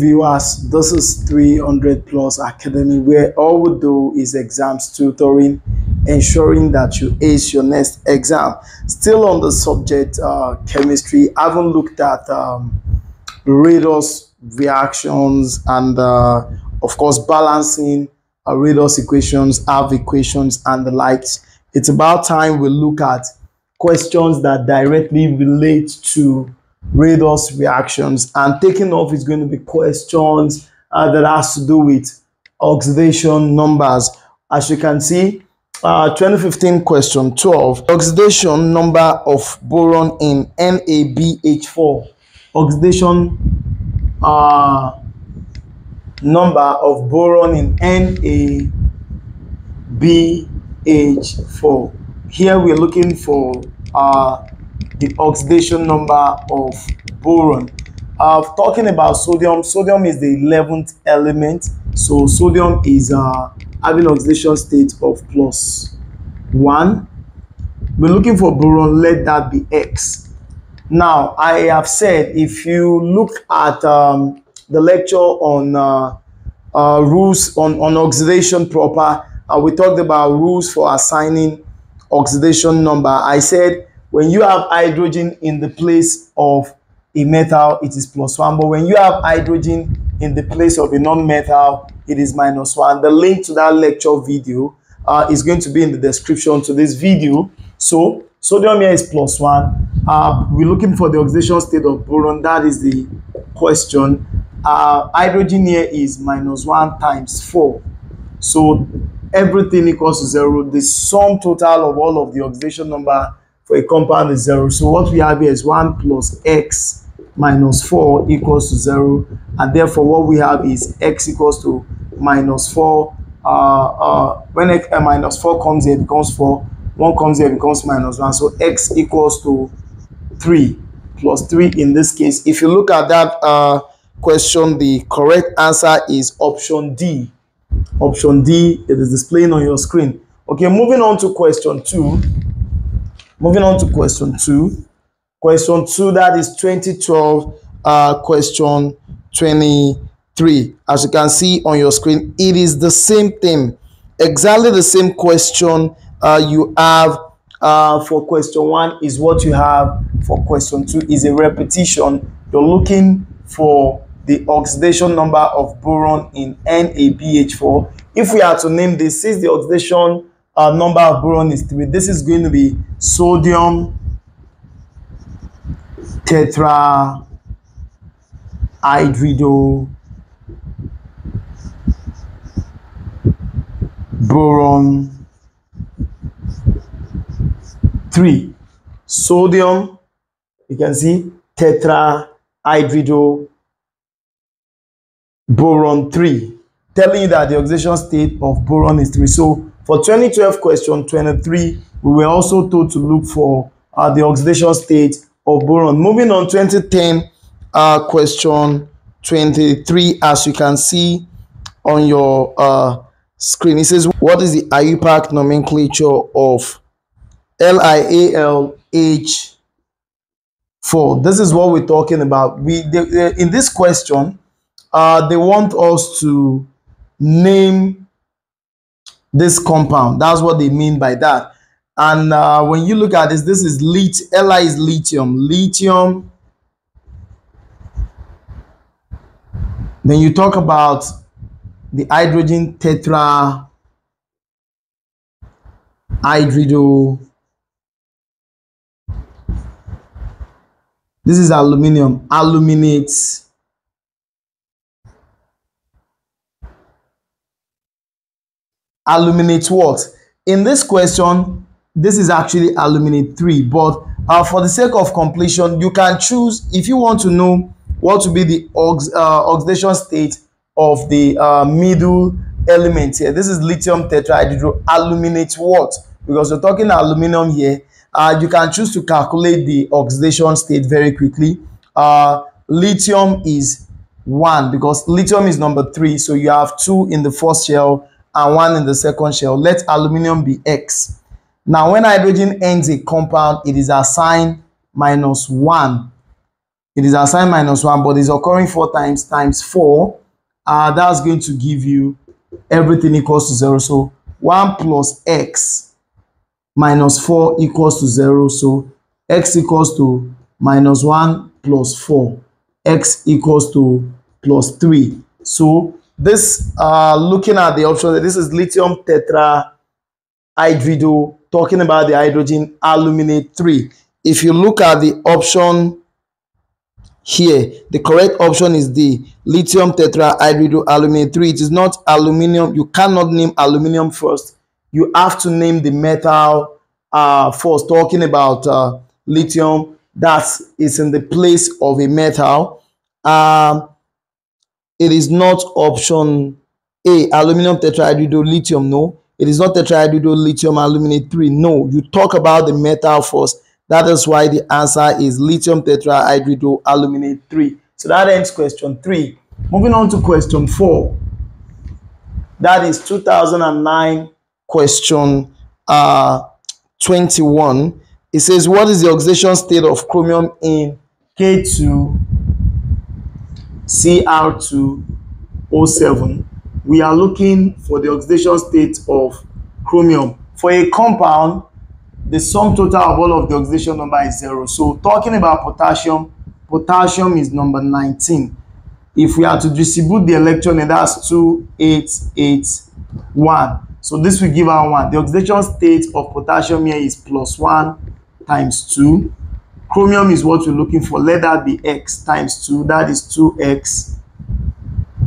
viewers, this is 300 Plus Academy, where all we do is exams tutoring, ensuring that you ace your next exam. Still on the subject chemistry, I haven't looked at Redox reactions and of course balancing Redox equations, half equations and the likes. It's about time we look at questions that directly relate to Redox reactions, and taking off is going to be questions that has to do with oxidation numbers. As you can see, 2015 question 12, oxidation number of boron in NaBH4. Oxidation number of boron in NaBH4. Here we're looking for the oxidation number of boron. Talking about sodium, sodium is the 11th element, so sodium is having oxidation state of +1. We're looking for boron, let that be X. Now I have said, if you look at the lecture on rules on oxidation proper, we talked about rules for assigning oxidation number. I said when you have hydrogen in the place of a metal, it is +1, but when you have hydrogen in the place of a non-metal, it is -1. The link to that lecture video is going to be in the description to this video. So sodium here is +1. We're looking for the oxidation state of boron. That is the question. Hydrogen here is -1 times 4. So everything equals to 0. The sum total of all of the oxidation number for a compound is 0. So what we have here is 1 plus x minus 4 equals to 0. And therefore what we have is x equals to -4. When -4 comes here, it becomes 4. 1 comes here, it becomes -1. So x equals to 3 plus 3 in this case. If you look at that question, the correct answer is option D. Option D, it is displaying on your screen. Okay, moving on to question 2. Moving on to question 2. Question 2, that is 2012, question 23. As you can see on your screen, it is the same thing. Exactly the same question you have for question 1 is what you have for question 2. Is a repetition. You're looking for the oxidation number of boron in NaBH4. If we are to name this, since the oxidation number of boron is 3, this is going to be sodium tetrahydrido boron 3. Sodium, you can see tetrahydrido boron 3, telling you that the oxidation state of boron is 3. So for 2012 question 23, we were also told to look for the oxidation state of boron. Moving on, 2010 question 23, as you can see on your screen, it says, what is the IUPAC nomenclature of LiAlH4? This is what we're talking about. In this question, they want us to name this compound. That's what they mean by that. And when you look at this, this is Li is lithium. Then you talk about the hydrogen tetrahydrido. This is aluminum. Aluminate what? In this question, this is actually aluminate 3, but for the sake of completion, you can choose, if you want to know what will be the oxidation state of the middle element here. This is lithium tetrahydrido. Aluminate what? Because we're talking aluminum here. You can choose to calculate the oxidation state very quickly. Lithium is 1 because lithium is number 3, so you have 2 in the first shell and 1 in the second shell. Let aluminum be X. Now when hydrogen ends a compound, it is assigned -1. It is assigned -1, but it's occurring 4 times 4. That's going to give you everything equals to 0. So 1 plus x minus 4 equals to 0. So x equals to -1 plus 4. X equals to plus 3. So this, looking at the option, this is lithium tetrahydrido, talking about the hydrogen aluminate 3. If you look at the option here, the correct option is the lithium tetrahydrido aluminate 3. It is not aluminum. You cannot name aluminum first. You have to name the metal first. Talking about lithium, that is in the place of a metal. It is not option A, aluminum tetrahydrido lithium. No, it is not tetrahydrido lithium aluminate 3. No, you talk about the metal first. That is why the answer is lithium tetrahydrido aluminate 3. So that ends question 3. Moving on to question 4. That is 2009 question 21. It says, what is the oxidation state of chromium in K2Cr2O7? We are looking for the oxidation state of chromium. For a compound, the sum total of all of the oxidation number is 0. So talking about potassium, potassium is number 19. If we are to distribute the electron, and that's 2, 8, 8, 1. So this will give our 1. The oxidation state of potassium here is +1 times 2. Chromium is what we're looking for. Let that be x times 2. That is 2x.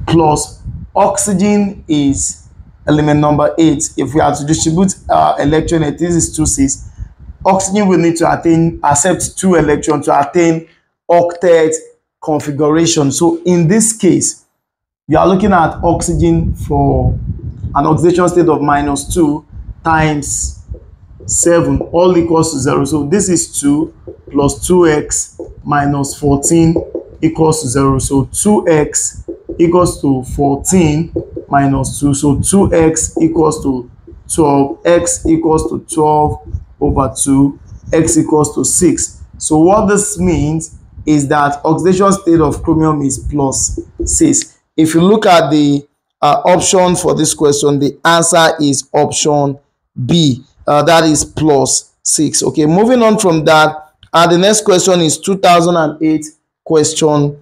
Plus oxygen is element number 8. If we are to distribute electron, this is 2, 6. Oxygen will need to accept 2 electrons to attain octet configuration. So in this case, you are looking at oxygen for an oxidation state of -2 times 7, all equals to 0. So this is 2 plus 2x minus 14 equals to 0. So 2x equals to 14 minus 2. So 2x equals to 12. X equals to 12 over 2. X equals to 6. So what this means is that oxidation state of chromium is +6. If you look at the option for this question, the answer is option B. That is +6. Okay, moving on from that, the next question is 2008 question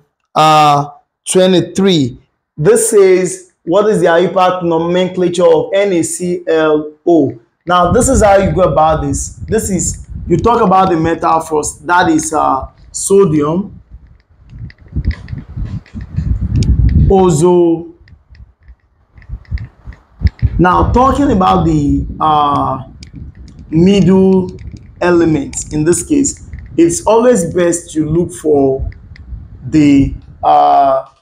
23. This says, what is the IUPAC nomenclature of NaClO? Now, this is how you go about this. This is, you talk about the metal first. That is sodium, ozo. Now, talking about the middle elements, in this case, it's always best to look for the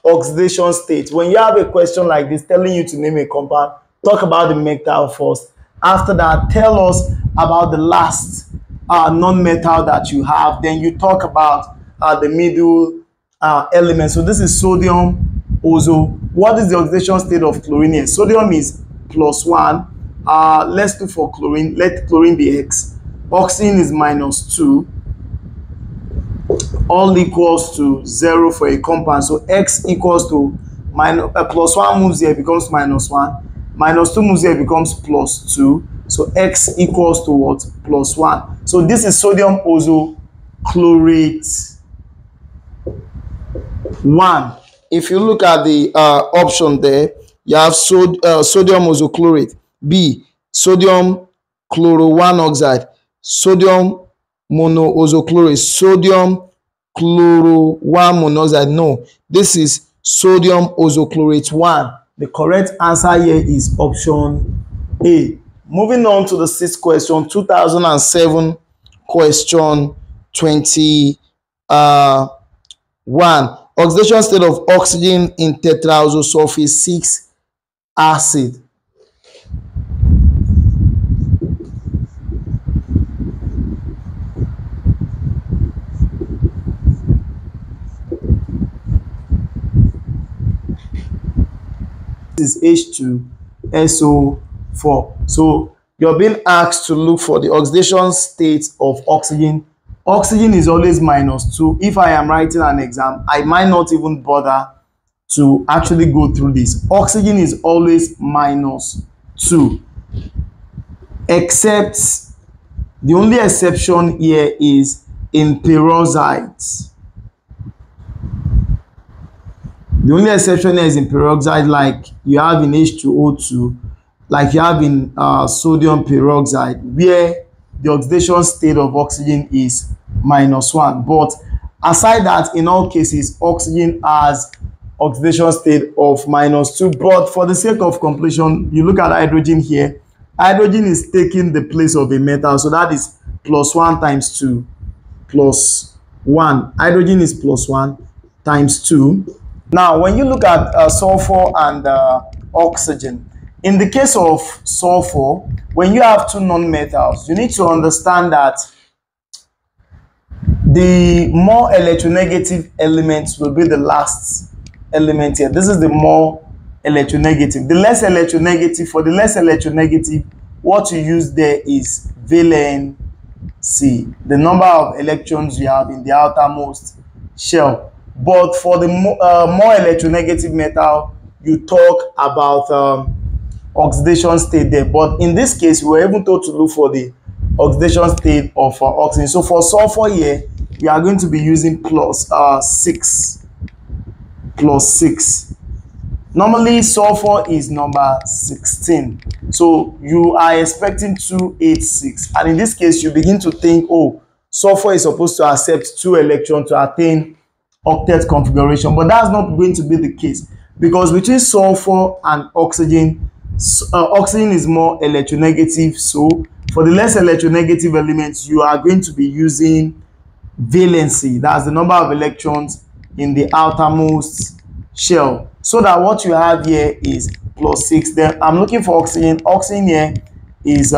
oxidation state. When you have a question like this telling you to name a compound, talk about the metal first. After that, tell us about the last non-metal that you have. Then you talk about the middle element. So this is sodium, ozo. What is the oxidation state of chlorine here? Sodium is +1. Let's do for chlorine. Let chlorine be x. Oxygen is -2. All equals to 0 for a compound. So x equals to +1 moves here, becomes -1. -2 moves here, becomes +2. So x equals to what? +1. So this is sodium ozo chlorate 1. If you look at the option there, you have sodium osochlorate. B, sodium chloro 1 oxide. Sodium monoosochlorate. Sodium chloro 1 monoxide. No, this is sodium osochlorate 1. The correct answer here is option A. Moving on to the 6th question, 2007 question 21. Oxidation state of oxygen in tetraoxosulfate 6 acid. This is H2SO4. So you're being asked to look for the oxidation state of oxygen Oxygen is always -2. If I am writing an exam, I might not even bother to actually go through this. Oxygen is always -2, except the only exception here is in peroxides. The only exception here is in peroxide, like you have in H2O2, like you have in sodium peroxide, where the oxidation state of oxygen is -1. But aside that, in all cases, oxygen has oxidation state of -2. But for the sake of completion, you look at hydrogen here. Hydrogen is taking the place of a metal, so that is +1 times 2, +1. Hydrogen is +1 times 2. Now, when you look at sulfur and oxygen, in the case of sulfur, when you have two non-metals, you need to understand that the more electronegative elements will be the last element here. This is the more electronegative. The less electronegative, for the less electronegative, what you use there is valency, the number of electrons you have in the outermost shell. But for the more electronegative metal, you talk about oxidation state there. But in this case, we were even told to look for the oxidation state of oxygen. So for sulfur here, we are going to be using +6. Normally, sulfur is number 16. So you are expecting 286. And in this case, you begin to think, oh, sulfur is supposed to accept 2 electrons to attain octet configuration. But that's not going to be the case, because between sulfur and oxygen, oxygen is more electronegative. So for the less electronegative elements, you are going to be using valency. That's the number of electrons in the outermost shell. So that what you have here is +6. Then I'm looking for oxygen. Oxygen here is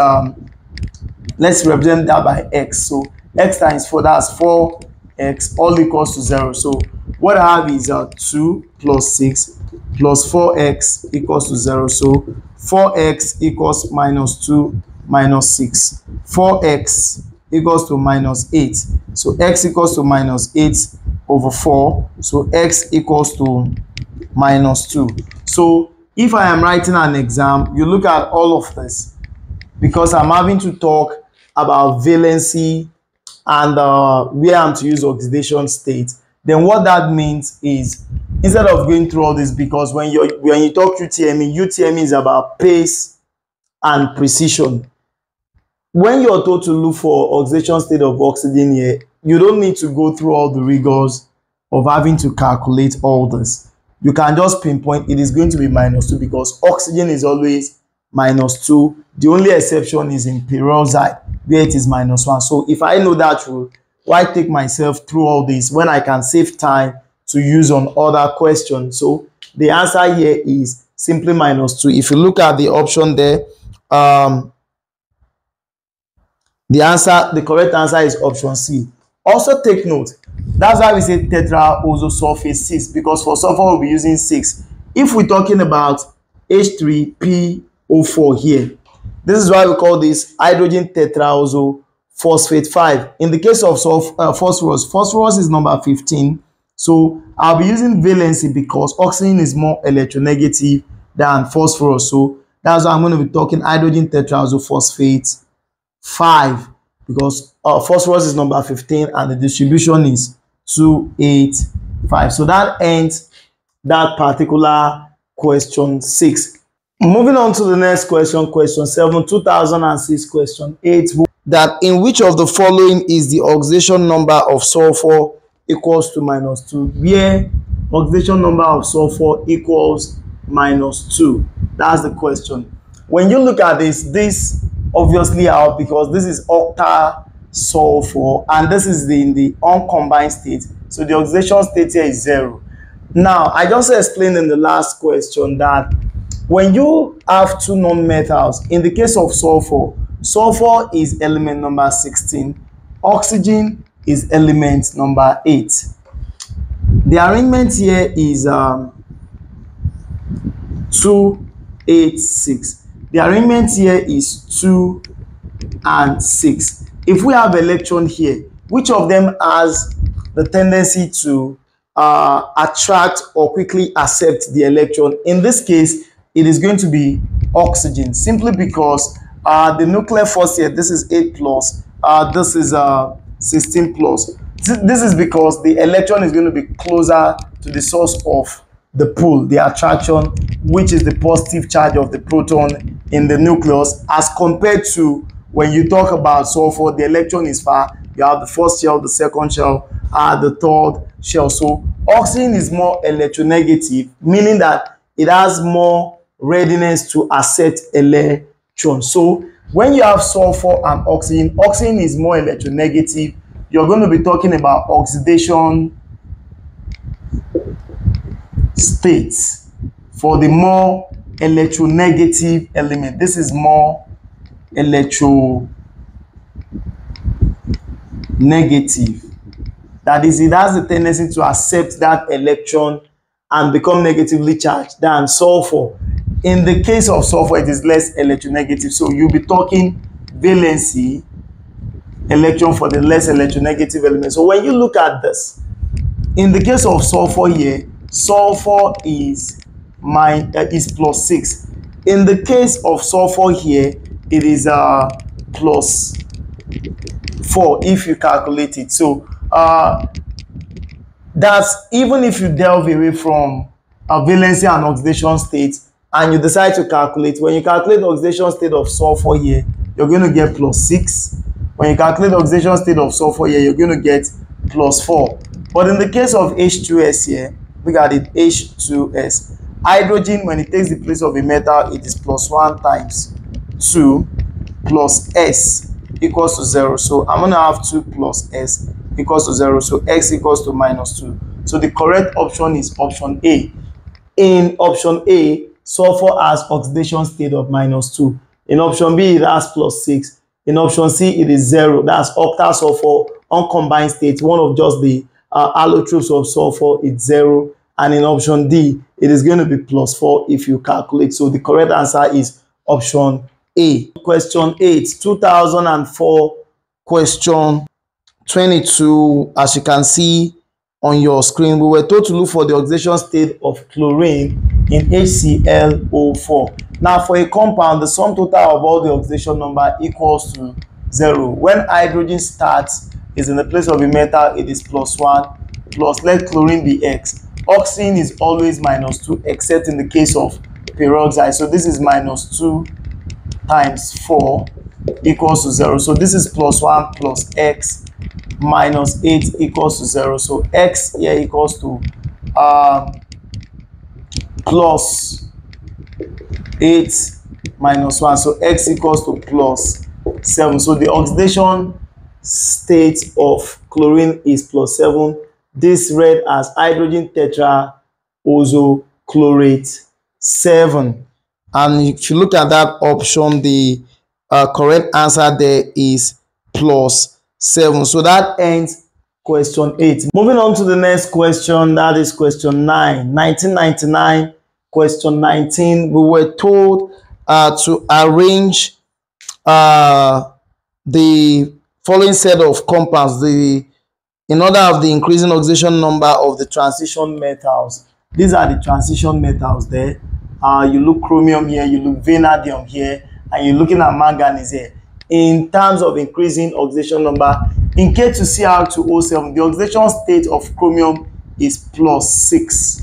let's represent that by x. So x times 4, that's 4x, all equals to 0. So what I have is 2 + 6 + 4x equals to 0. So 4x equals -2 -6. 4x equals to -8. So x equals to -8 over 4. So x equals to -2. So if I am writing an exam, you look at all of this, because I'm having to talk about valency and where I'm to use oxidation state. Then what that means is, instead of going through all this, because when you talk UTME is about pace and precision. When you're told to look for oxidation state of oxygen here, you don't need to go through all the rigors of having to calculate all this. You can just pinpoint it is going to be -2, because oxygen is always -2. The only exception is in peroxide, where it is -1. So if I know that rule, why take myself through all this when I can save time to use on other questions? So the answer here is simply -2. If you look at the option there, the correct answer is option C. Also take note, that's why we say tetraoxosulfate 6, because for sulfur we'll be using 6. If we're talking about H3PO4 here, this is why we call this hydrogen tetraoxophosphate 5. In the case of phosphorus is number 15. So I'll be using valency because oxygen is more electronegative than phosphorus. So that's why I'm going to be talking hydrogen tetraoxophosphate 5, because phosphorus is number 15 and the distribution is 285. So that ends that particular question 6. Moving on to the next question, question 7, 2006, question 8. That in which of the following is the oxidation number of sulfur equals to -2? Where oxidation number of sulfur equals -2. That's the question. When you look at this obviously out, because this is octa sulfur and this is in the uncombined state. So the oxidation state here is 0. Now, I just explained in the last question that when you have two non-metals, in the case of sulfur, sulfur is element number 16, oxygen is element number 8. The arrangement here is 2, 8, 6. The arrangement here is 2 and 6. If we have electron here, which of them has the tendency to attract or quickly accept the electron? In this case, it is going to be oxygen, simply because the nuclear force here, this is 8 plus, this is 16 plus. This is because the electron is going to be closer to the source of the pull, the attraction, which is the positive charge of the proton in the nucleus, as compared to when you talk about sulfur, the electron is far. You have the first shell, the second shell, the third shell. So oxygen is more electronegative, meaning that it has more readiness to accept electrons. So when you have sulfur and oxygen, oxygen is more electronegative. You're going to be talking about oxidation states for the more electronegative element. This is more electronegative. That is, it has the tendency to accept that electron and become negatively charged than sulfur. In the case of sulfur, it is less electronegative. So you'll be talking valency electron for the less electronegative element. So when you look at this, in the case of sulfur here, sulfur is plus 6. In the case of sulfur here, it is plus 4 if you calculate it. So that's even if you delve away from valency and oxidation state and you decide to calculate, when you calculate the oxidation state of sulfur here, you're going to get plus 6. When you calculate the oxidation state of sulfur here, you're going to get plus 4. But in the case of H2S here, look at it, H2S. Hydrogen, when it takes the place of a metal, it is plus 1 times 2 plus S equals to 0. So I'm going to have 2 plus S equals to 0. So X equals to minus 2. So the correct option is option A. In option A, sulfur has oxidation state of minus 2. In option B, it has plus 6. In option C, it is 0. That's octa sulfur, uncombined state. One of just the allotropes of sulfur is 0. And in option D, it is going to be plus 4 if you calculate. So the correct answer is option A. Question 8, 2004, question 22. As you can see on your screen, we were told to look for the oxidation state of chlorine in HClO4. Now, for a compound, the sum total of all the oxidation number equals to 0. When hydrogen starts, is in the place of a metal, it is plus 1, plus, let chlorine be X. Oxygen is always minus 2, except in the case of peroxide. So this is minus 2 times 4 equals to 0. So this is plus 1 plus X minus 8 equals to 0. So X here equals to plus 8 minus 1. So X equals to plus 7. So the oxidation state of chlorine is plus 7. This read as hydrogen tetraoxochlorate 7. And if you look at that option, the correct answer there is plus 7. So that ends question 8. Moving on to the next question, that is question 9. 1999, question 19. We were told to arrange the following set of compounds in order of the increasing oxidation number of the transition metals. These are the transition metals there. You look chromium here, you look vanadium here, and you're looking at manganese here. In terms of increasing oxidation number, in K2Cr2O7, the oxidation state of chromium is plus 6.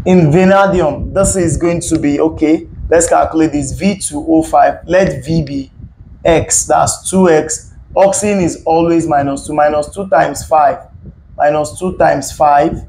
In vanadium, this is going to be, okay, let's calculate this, V2O5, let V be X, that's 2X. Oxygen is always minus 2. Minus 2 times 5. Minus 2 times 5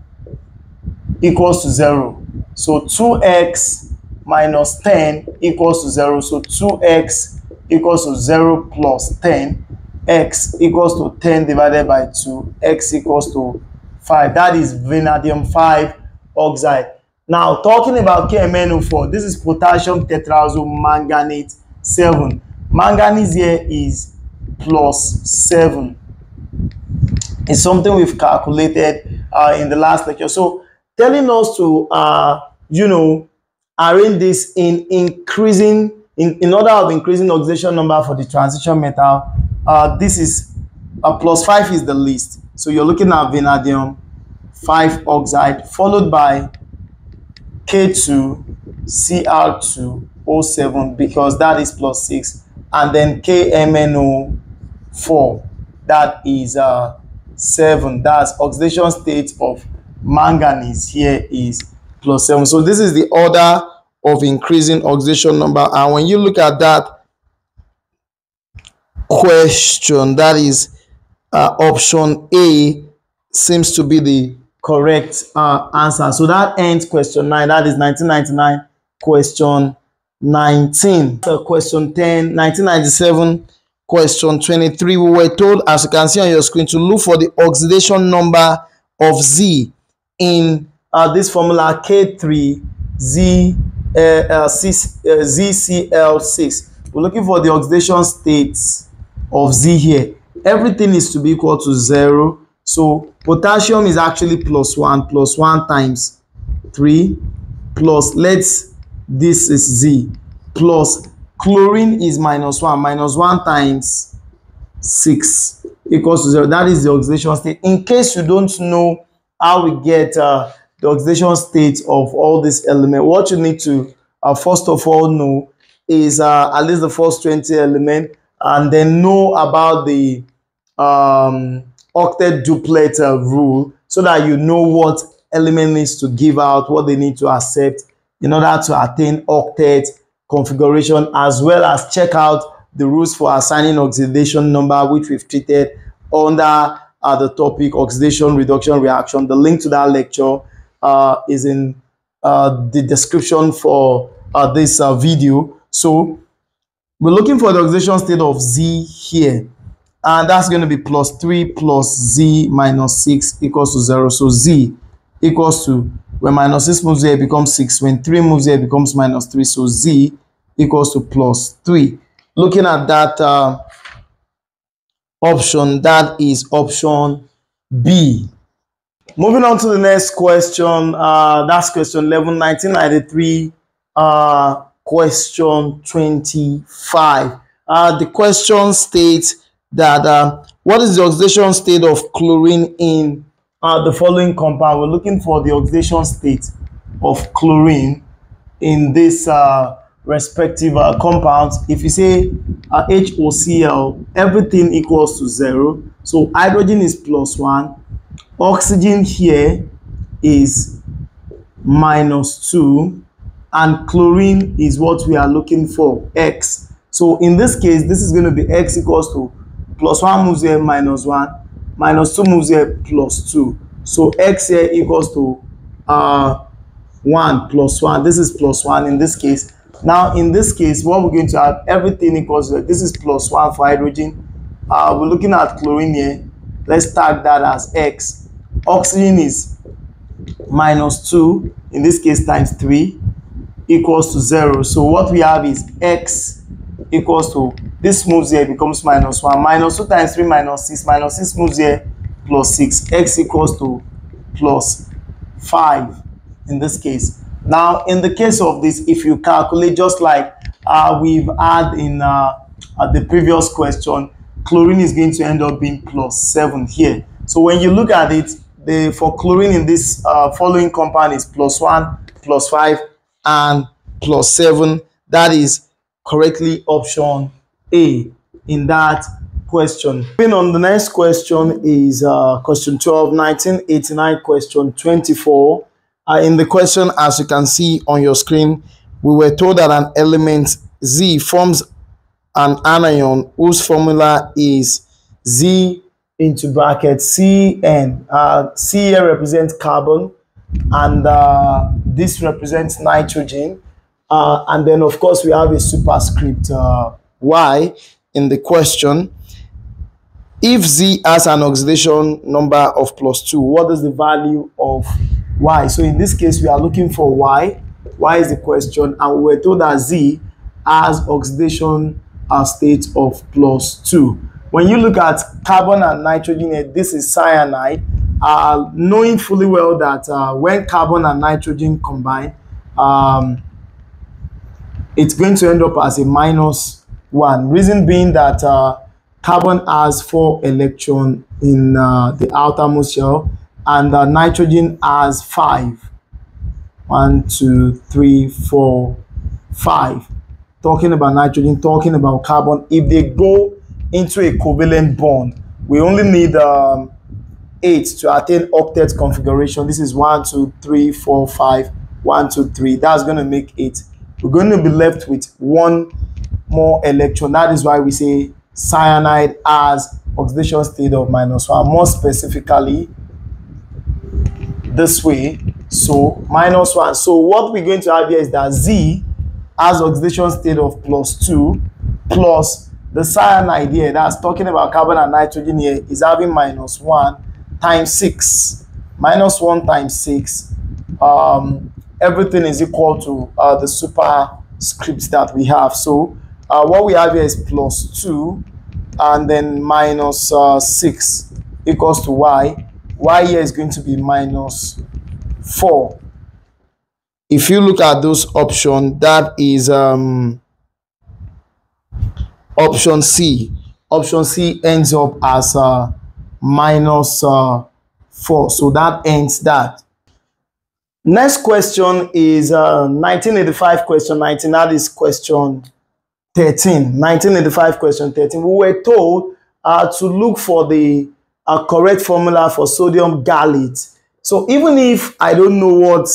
equals to 0. So 2x minus 10 equals to 0. So 2x equals to 0 plus 10. X equals to 10 divided by 2. X equals to 5. That is vanadium 5 oxide. Now, talking about KMnO4, this is potassium tetraoxomanganate 7. Manganese here is plus 7. It's something we've calculated in the last lecture. So telling us to arrange this in order of increasing oxidation number for the transition metal. This is plus 5 is the least. So you're looking at vanadium 5 oxide followed by K2Cr2O7 because that is plus 6, and then KMnO4, that is 7. That's oxidation state of manganese here is plus 7. So this is the order of increasing oxidation number. And when you look at that question, that is option A seems to be the correct answer. So that ends question 9. That is 1999 question 19. So question 10, 1997 question 23. We were told, as you can see on your screen, to look for the oxidation number of Z in this formula K3ZCl6. We're looking for the oxidation states of Z here. Everything is to be equal to 0. So potassium is actually plus 1 times 3 plus, this is Z, plus chlorine is minus 1 times 6 equals to 0. That is the oxidation state. In case you don't know how we get the oxidation state of all these elements, what you need to first of all know is at least the first 20 elements, and then know about the octet duplet rule, so that you know what element needs to give out, what they need to accept in order to attain octet configuration, as well as check out the rules for assigning oxidation number, which we've treated under the topic oxidation reduction reaction. The link to that lecture is in the description for this video. So we're looking for the oxidation state of Z here, and that's going to be plus 3 plus Z minus 6 equals to 0. So Z equals to, when minus 6 moves here, it becomes 6. When 3 moves here, it becomes minus 3. So Z equals to plus 3. Looking at that option, that is option B. Moving on to the next question, that's question 11, 1993, question 25. The question states that what is the oxidation state of chlorine in the following compound? We're looking for the oxidation state of chlorine in this respective compounds. If you say HOCl, everything equals to 0. So hydrogen is plus 1, oxygen here is minus 2, and chlorine is what we are looking for, X. So in this case, this is going to be X equals to plus 1 moves here, minus 1, minus 2 moves here, plus 2. So X here equals to 1 plus 1. This is plus 1 in this case. Now in this case, what we're going to have, everything equals to, this is plus 1 for hydrogen. We're looking at chlorine here. Let's tag that as X. Oxygen is minus 2, in this case times 3, equals to 0. So what we have is X equals to, this moves here, becomes minus 1. Minus 2 times 3 minus 6. Minus 6 moves here, plus 6. X equals to plus 5 in this case. Now, in the case of this, if you calculate just like we've had in the previous question, chlorine is going to end up being plus 7 here. So when you look at it, for chlorine in this following compound is plus 1, plus 5, and plus 7. That is correctly option A in that question. Moving on, the next question is question 12, 1989, question 24. In the question, as you can see on your screen, we were told that an element Z forms an anion whose formula is Z into bracket Cn. C here represents carbon, and this represents nitrogen. And then, of course, we have a superscript Y in the question. If Z has an oxidation number of plus 2, what is the value of Y? So in this case, we are looking for Y. Y is the question, and we were told that Z has oxidation state of plus 2. When you look at carbon and nitrogen here, this is cyanide. Knowing fully well that when carbon and nitrogen combine, it's going to end up as a minus 1. Reason being that Carbon has 4 electrons in the outermost shell, and nitrogen has 5. 1, 2, 3, 4, 5. Talking about nitrogen, talking about carbon. If they go into a covalent bond, we only need 8 to attain octet configuration. This is 1, 2, 3, 4, 5. 1, 2, 3. That's going to make 8. We're going to be left with 1 more electron. That is why we say cyanide has oxidation state of -1. More specifically, this way. So -1. So what we're going to have here is that Z has oxidation state of +2, plus the cyanide here, that's talking about carbon and nitrogen here, is having -1 times 6. -1 times 6. Everything is equal to the superscript that we have. So what we have here is +2 and then -6 equals to Y. Y here is going to be -4. If you look at those options, that is option C. Option C ends up as -4. So that ends that. Next question is 1985 question 19. That is question 13. 1985 question 13. We were told to look for the correct formula for sodium gallate. So even if I don't know what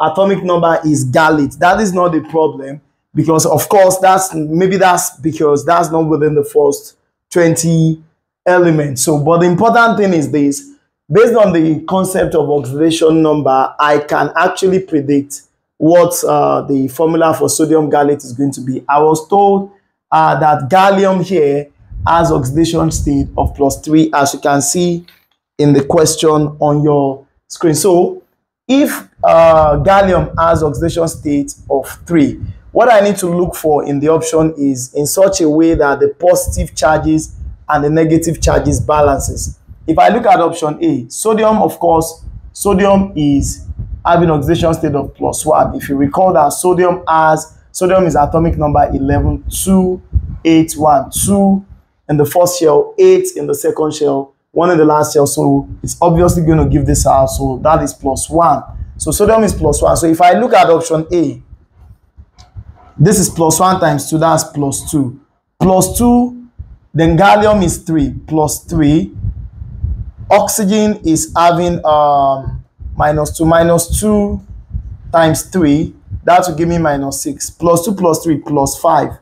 atomic number is gallate, that is not the problem, because of course that's because that's not within the first 20 elements. So but the important thing is this: based on the concept of oxidation number, I can actually predict what the formula for sodium gallate is going to be. I was told that gallium here has oxidation state of +3, as you can see in the question on your screen. So if gallium has oxidation state of 3, what I need to look for in the option is in such a way that the positive charges and the negative charges balances. If I look at option A, sodium, of course, sodium is having oxidation state of +1. If you recall that sodium is atomic number 11, 2, 8, 1, 2 in the first shell, 8 in the second shell, 1 in the last shell. So it's obviously going to give this out. So that is +1. So sodium is +1. So if I look at option A, this is +1 times 2, that's +2. +2, then gallium is 3, +3. Oxygen is having -2. -2 times 3, that will give me -6. +2 + 3 +5.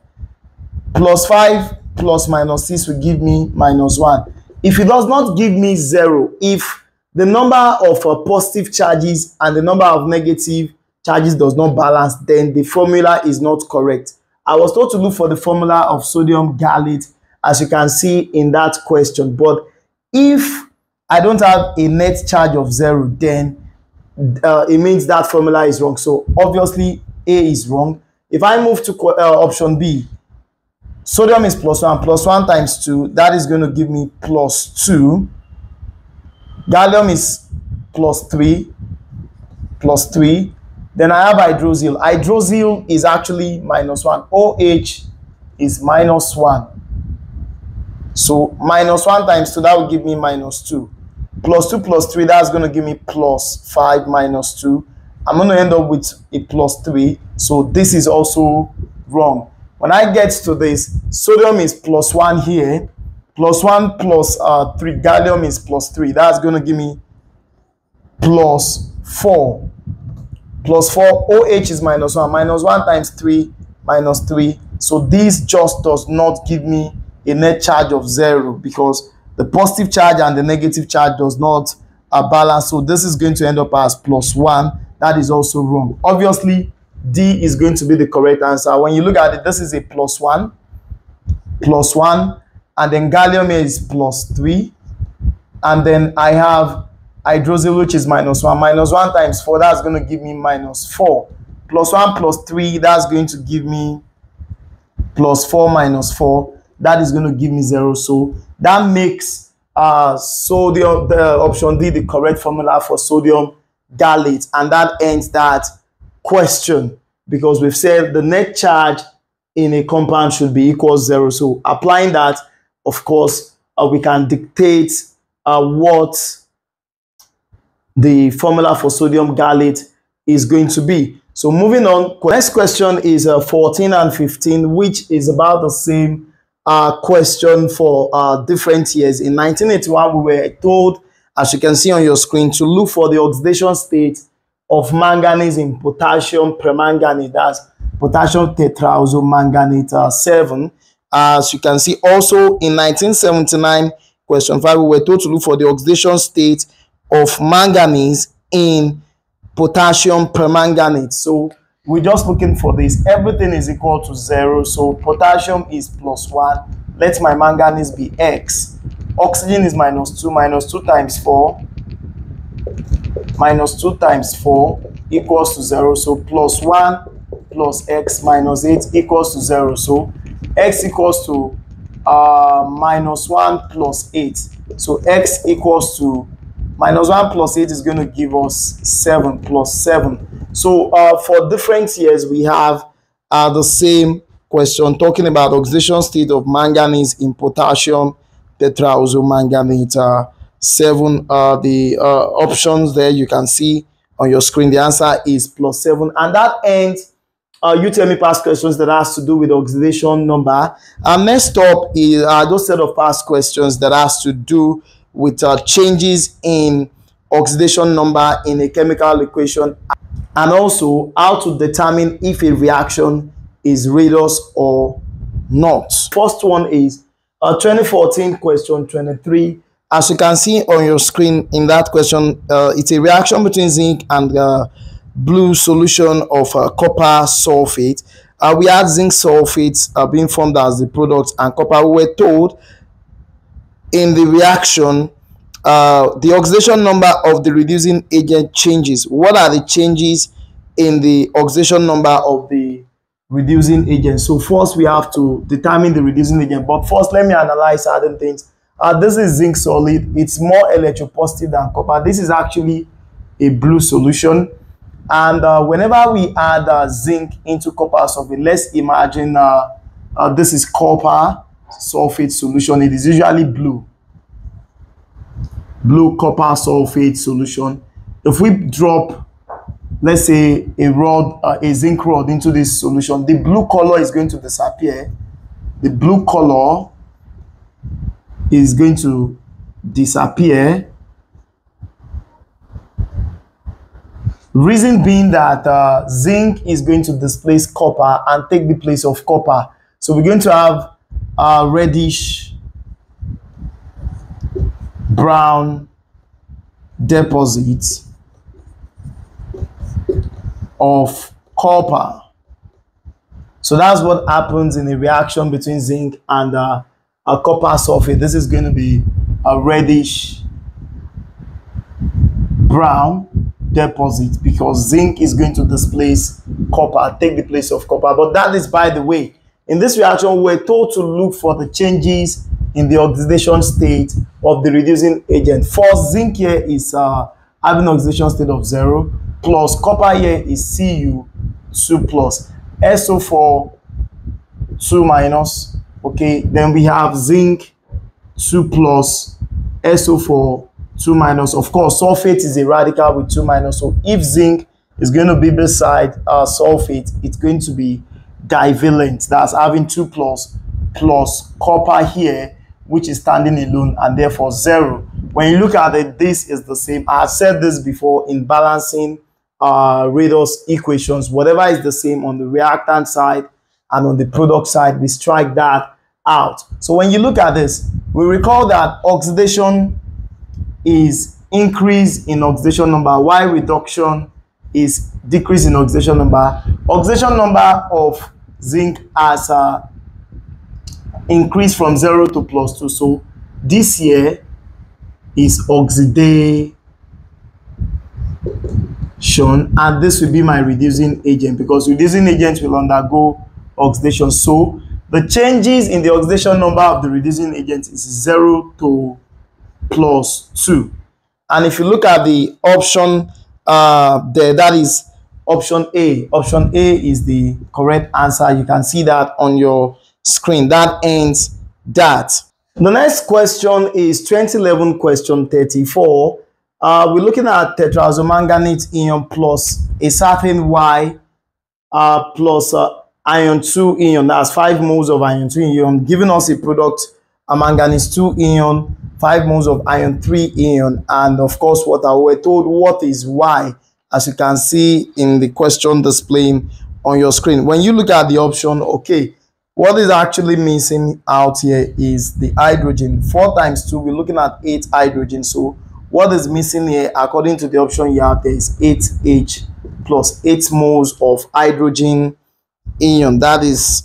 +5 plus -6 will give me -1. If it does not give me 0, if the number of positive charges and the number of negative charges does not balance, then the formula is not correct. I was told to look for the formula of sodium gallate, as you can see in that question. But if I don't have a net charge of 0, then it means that formula is wrong. So obviously A is wrong. If I move to option B, sodium is +1. +1 times 2, that is going to give me +2. Gallium is +3. +3. Then I have hydroxyl. Hydroxyl is actually -1. OH is -1. So -1 times 2, that will give me -2. +2 + 3, that's going to give me +5 -2. I'm going to end up with a +3. So this is also wrong. When I get to this, sodium is +1 here. +1 plus 3, gallium is +3. That's going to give me +4. +4, OH is -1. -1 times 3, -3. So this just does not give me a net charge of 0, because the positive charge and the negative charge does not balance. So this is going to end up as +1. That is also wrong. Obviously, D is going to be the correct answer. When you look at it, this is a +1, and then gallium is +3, and then I have hydroxyl, which is -1. -1 times 4, that's going to give me -4. +1 + 3, that's going to give me +4 -4. That is going to give me 0. So that makes sodium, the option D, the correct formula for sodium gallate, and that ends that question, because we've said the net charge in a compound should be equals 0. So applying that, of course, we can dictate what the formula for sodium gallate is going to be. So moving on, next question is 14 and 15, which is about the same question for different years. In 1981, we were told, as you can see on your screen, to look for the oxidation state of manganese in potassium permanganate. That's potassium tetraoxomanganate 7. As you can see, also in 1979, question 5, we were told to look for the oxidation state of manganese in potassium permanganate. So we're just looking for this. Everything is equal to 0. So potassium is +1. Let my manganese be X. Oxygen is -2. -2 times 4. -2 times 4 equals to 0. So +1 plus X minus 8 equals to 0. So X equals to -1 plus 8. So X equals to -1 plus 8 is going to give us 7 plus 7. So for different years, we have the same question talking about oxidation state of manganese in potassium tetraoxomanganate 7. The options there you can see on your screen, the answer is +7. And that ends Utme past questions that has to do with oxidation number. Next up is those set of past questions that has to do with changes in oxidation number in a chemical equation, and also how to determine if a reaction is redox or not. First one is 2014 question 23. As you can see on your screen in that question, it's a reaction between zinc and blue solution of copper sulfate. We had zinc sulfates being formed as the product and copper. We were told in the reaction the oxidation number of the reducing agent changes. What are the changes in the oxidation number of the reducing agent? So first we have to determine the reducing agent, but first let me analyze certain things. This is zinc solid. It's more electropositive than copper. This is actually a blue solution, and whenever we add zinc into copper sulfate, let's imagine this is copper sulfate solution. It is usually blue copper sulfate solution. If we drop, let's say, a zinc rod into this solution, the blue color is going to disappear. The blue color is going to disappear. Reason being that zinc is going to displace copper and take the place of copper. So we're going to have a reddish brown deposit of copper. So that's what happens in a reaction between zinc and a copper sulfate. This is going to be a reddish brown deposit because zinc is going to displace copper, take the place of copper. But that is by the way. In this reaction, we're told to look for the changes in the oxidation state of the reducing agent. First, zinc here is having oxidation state of 0, plus copper here is Cu 2 plus, SO4 2 minus. Okay, then we have zinc 2 plus, SO4 2 minus. Of course, sulfate is a radical with 2 minus. So if zinc is going to be beside sulfate, it's going to be divalent. That's having 2 plus copper here, which is standing alone, and therefore 0. When you look at it, this is the same. I have said this before in balancing redox equations. Whatever is the same on the reactant side and on the product side, we strike that out. So when you look at this, we recall that oxidation is increase in oxidation number, while reduction is decrease in oxidation number. Oxidation number of zinc has increased from 0 to +2. So this here is oxidation, and this will be my reducing agent because reducing agent will undergo oxidation. So the changes in the oxidation number of the reducing agent is 0 to +2. And if you look at the option there, that is option A. Option A is the correct answer. You can see that on your screen. That ends that. The next question is 2011 question 34. We're looking at tetrazomanganate ion plus a certain Y plus iron 2 ion. That's 5 moles of iron 2 ion, giving us a product, a manganese 2 ion, 5 moles of iron 3 ion, and of course water. We're told what is Y, as you can see in the question displaying on your screen. When you look at the option, okay, what is actually missing out here is the hydrogen. 4 times 2, we're looking at 8 hydrogen. So what is missing here, according to the option you have, there is 8H plus 8 moles of hydrogen ion. That is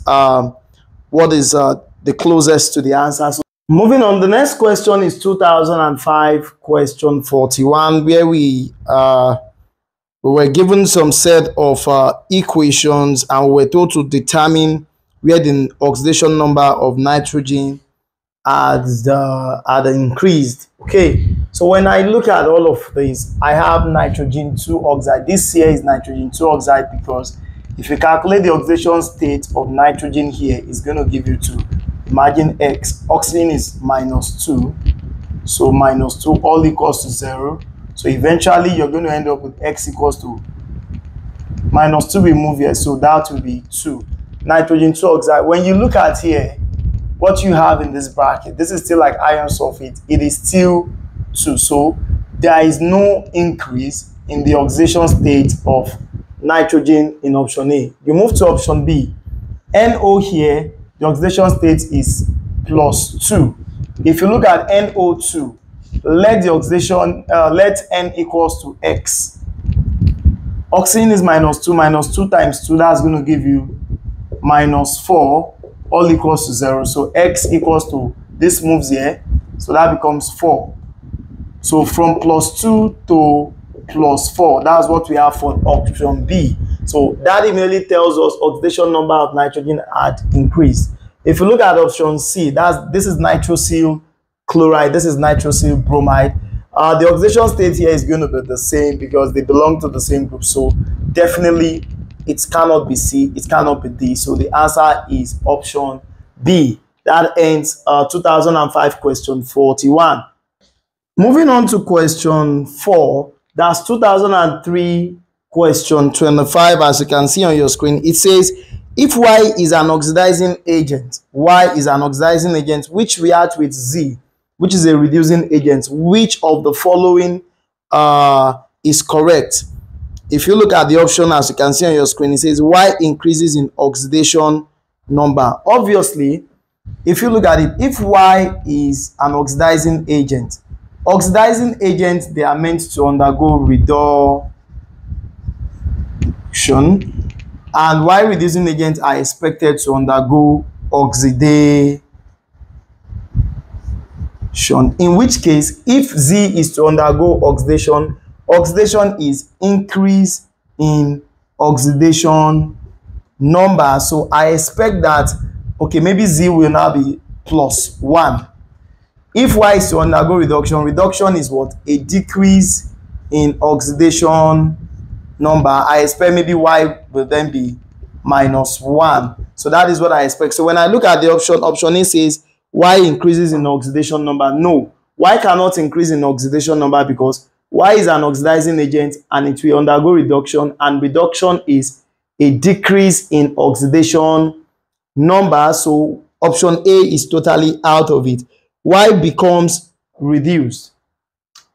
what is the closest to the answer. So moving on, the next question is 2005 question 41, where we were given some set of equations, and we were told to determine where the oxidation number of nitrogen had increased. Okay, so when I look at all of this, I have nitrogen 2 oxide. This here is nitrogen 2 oxide because if you calculate the oxidation state of nitrogen here, it's going to give you 2. Imagine X, oxygen is -2, so -2 all equals to 0. So eventually you're going to end up with X equals to -2 we move here, so that will be 2. Nitrogen 2 oxide. When you look at here, what you have in this bracket, this is still like iron sulfate, it is still 2. So there is no increase in the oxidation state of nitrogen in option A. You move to option B. NO here, the oxidation state is +2. If you look at NO2, let the oxidation, let N equals to X. Oxygen is -2 times 2, that's going to give you -4, all equals to 0. So X equals to, this moves here, so that becomes 4. So from +2 to +4, that's what we have for option B. So that immediately tells us oxidation number of nitrogen had increased. If you look at option C, this is nitrosyl chloride, this is nitrosyl bromide. The oxidation state here is going to be the same because they belong to the same group. So definitely it cannot be C, it cannot be D. So the answer is option B. That ends 2005 question 41. Moving on to question 4, that's 2003 question 25. As you can see on your screen, it says, if Y is an oxidizing agent, which reacts with Z, which is a reducing agent, which of the following is correct? If you look at the option, as you can see on your screen, it says Y increases in oxidation number. Obviously, if you look at it, if Y is an oxidizing agents, they are meant to undergo reduction, and Y reducing agents are expected to undergo oxidation. In which case, if Z is to undergo oxidation, oxidation is increase in oxidation number. So I expect that, okay, maybe Z will now be +1. If Y is to undergo reduction, reduction is what? A decrease in oxidation number. I expect maybe Y will then be -1. So that is what I expect. So when I look at the option A says Y increases in oxidation number. No, Y cannot increase in oxidation number because Y is an oxidizing agent and it will undergo reduction, and reduction is a decrease in oxidation number. So option A is totally out of it. Y becomes reduced.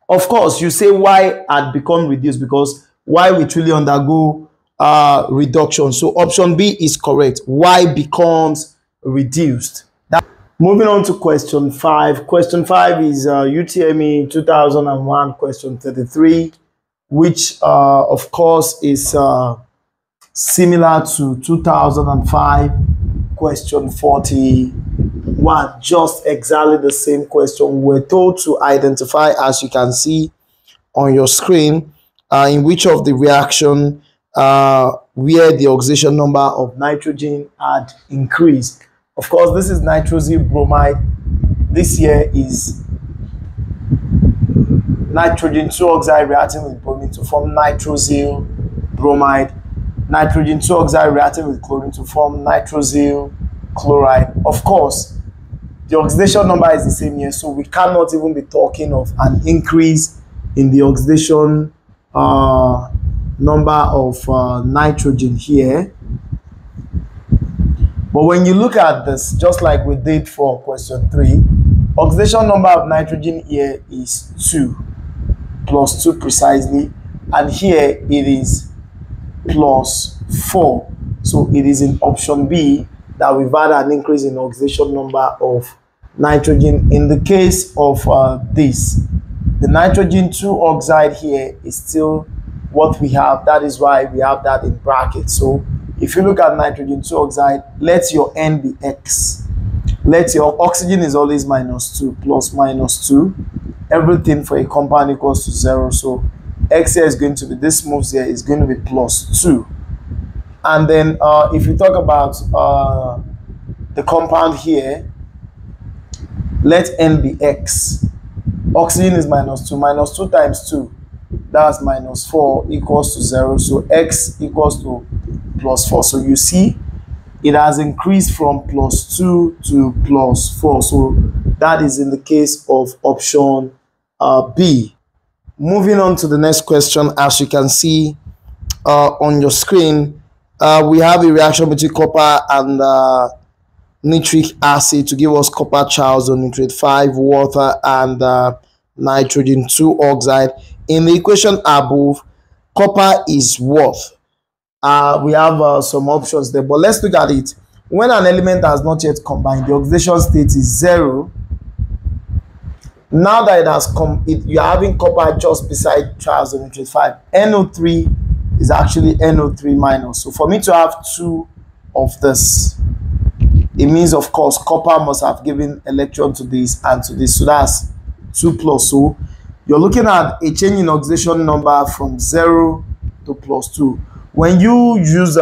Of course, you say Y had become reduced because Y will truly undergo reduction. So option B is correct. Y becomes reduced. Moving on to question 5. Question 5 is Utme 2001 question 33, which of course is similar to 2005 question 41. Just exactly the same question. We're told to identify, as you can see on your screen, in which of the reaction where the oxidation number of nitrogen had increased. Of course, this is nitrosyl bromide. This here is nitrogen 2 oxide reacting with bromine to form nitrosyl bromide. nitrogen 2 oxide reacting with chlorine to form nitrosyl chloride. Of course, the oxidation number is the same here, so we cannot even be talking of an increase in the oxidation number of nitrogen here. But when you look at this, just like we did for question 3, oxidation number of nitrogen here is 2, plus 2 precisely, and here it is plus 4. So it is in option B that we've had an increase in oxidation number of nitrogen. In the case of this, the nitrogen 2 oxide here is still what we have. That is why we have that in brackets. So if you look at nitrogen 2 oxide, let your N be X. Let your oxygen is always -2, plus -2. Everything for a compound equals to 0. So X here is going to be, this moves here, is going to be +2. And then if you talk about the compound here, let N be X. Oxygen is -2. -2 times 2, that's -4, equals to 0. So X equals to +4. So you see, it has increased from +2 to +4. So that is in the case of option B. Moving on to the next question, as you can see on your screen, we have a reaction between copper and nitric acid to give us copper nitrate 5, water, and nitrogen 2 oxide. In the equation above, copper is what? We have some options there, but let's look at it. When an element has not yet combined, the oxidation state is 0. Now that it has come, you're having copper just beside nitrate 5. NO3 is actually NO3 minus. So for me to have 2 of this, it means, of course, copper must have given electron to this and to this. So that's 2 plus. So you're looking at a change in oxidation number from 0 to +2. When you use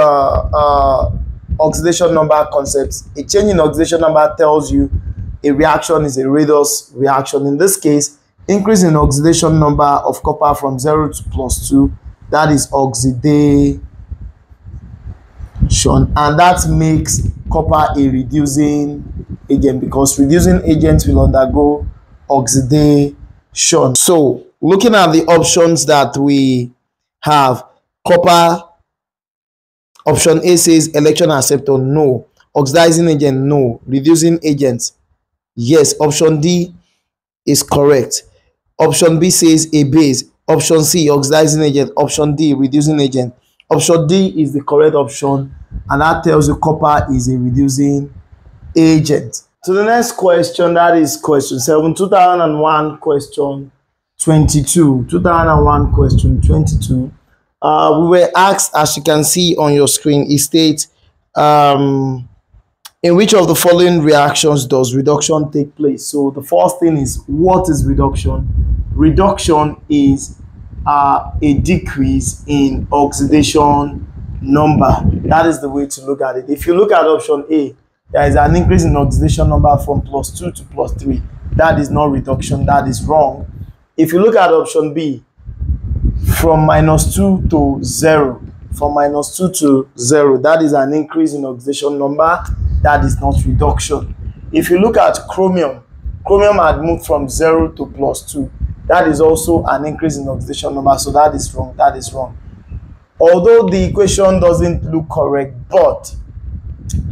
oxidation number concepts, a change in oxidation number tells you a reaction is a redox reaction. In this case, increase in oxidation number of copper from 0 to +2, that is oxidation, and that makes copper a reducing agent, because reducing agents will undergo oxidation. So looking at the options that we have, copper, option A says electron acceptor, no. Oxidizing agent, no. Reducing agent, yes. Option D is correct. Option B says a base. Option C, oxidizing agent. Option D, reducing agent. Option D is the correct option, and that tells you copper is a reducing agent. So the next question, that is question 7, 2001 question 22. 2001 question 22. We were asked, as you can see on your screen, it states, in which of the following reactions does reduction take place? So the first thing is, what is reduction? Reduction is a decrease in oxidation number. That is the way to look at it. If you look at option A, there is an increase in oxidation number from +2 to +3. That is not reduction, that is wrong. If you look at option B, from -2 to 0, from -2 to 0, that is an increase in oxidation number, that is not reduction. If you look at chromium, chromium had moved from 0 to +2, that is also an increase in oxidation number, so that is wrong, that is wrong. Although the equation doesn't look correct, but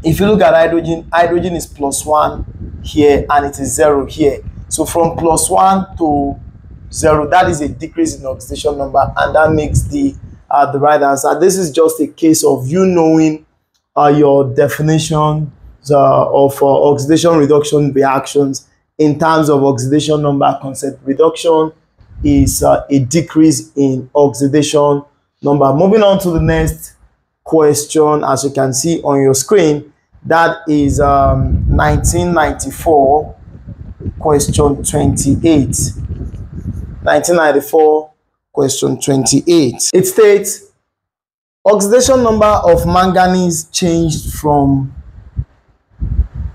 if you look at hydrogen, hydrogen is +1 here and it is 0 here. So from +1 to 0, that is a decrease in oxidation number, and that makes the right answer. This is just a case of you knowing your definition of oxidation reduction reactions in terms of oxidation number concept. Reduction is a decrease in oxidation number. Moving on to the next question, as you can see on your screen, that is 1994 question 28. 1994 question 28. It states, oxidation number of manganese changed from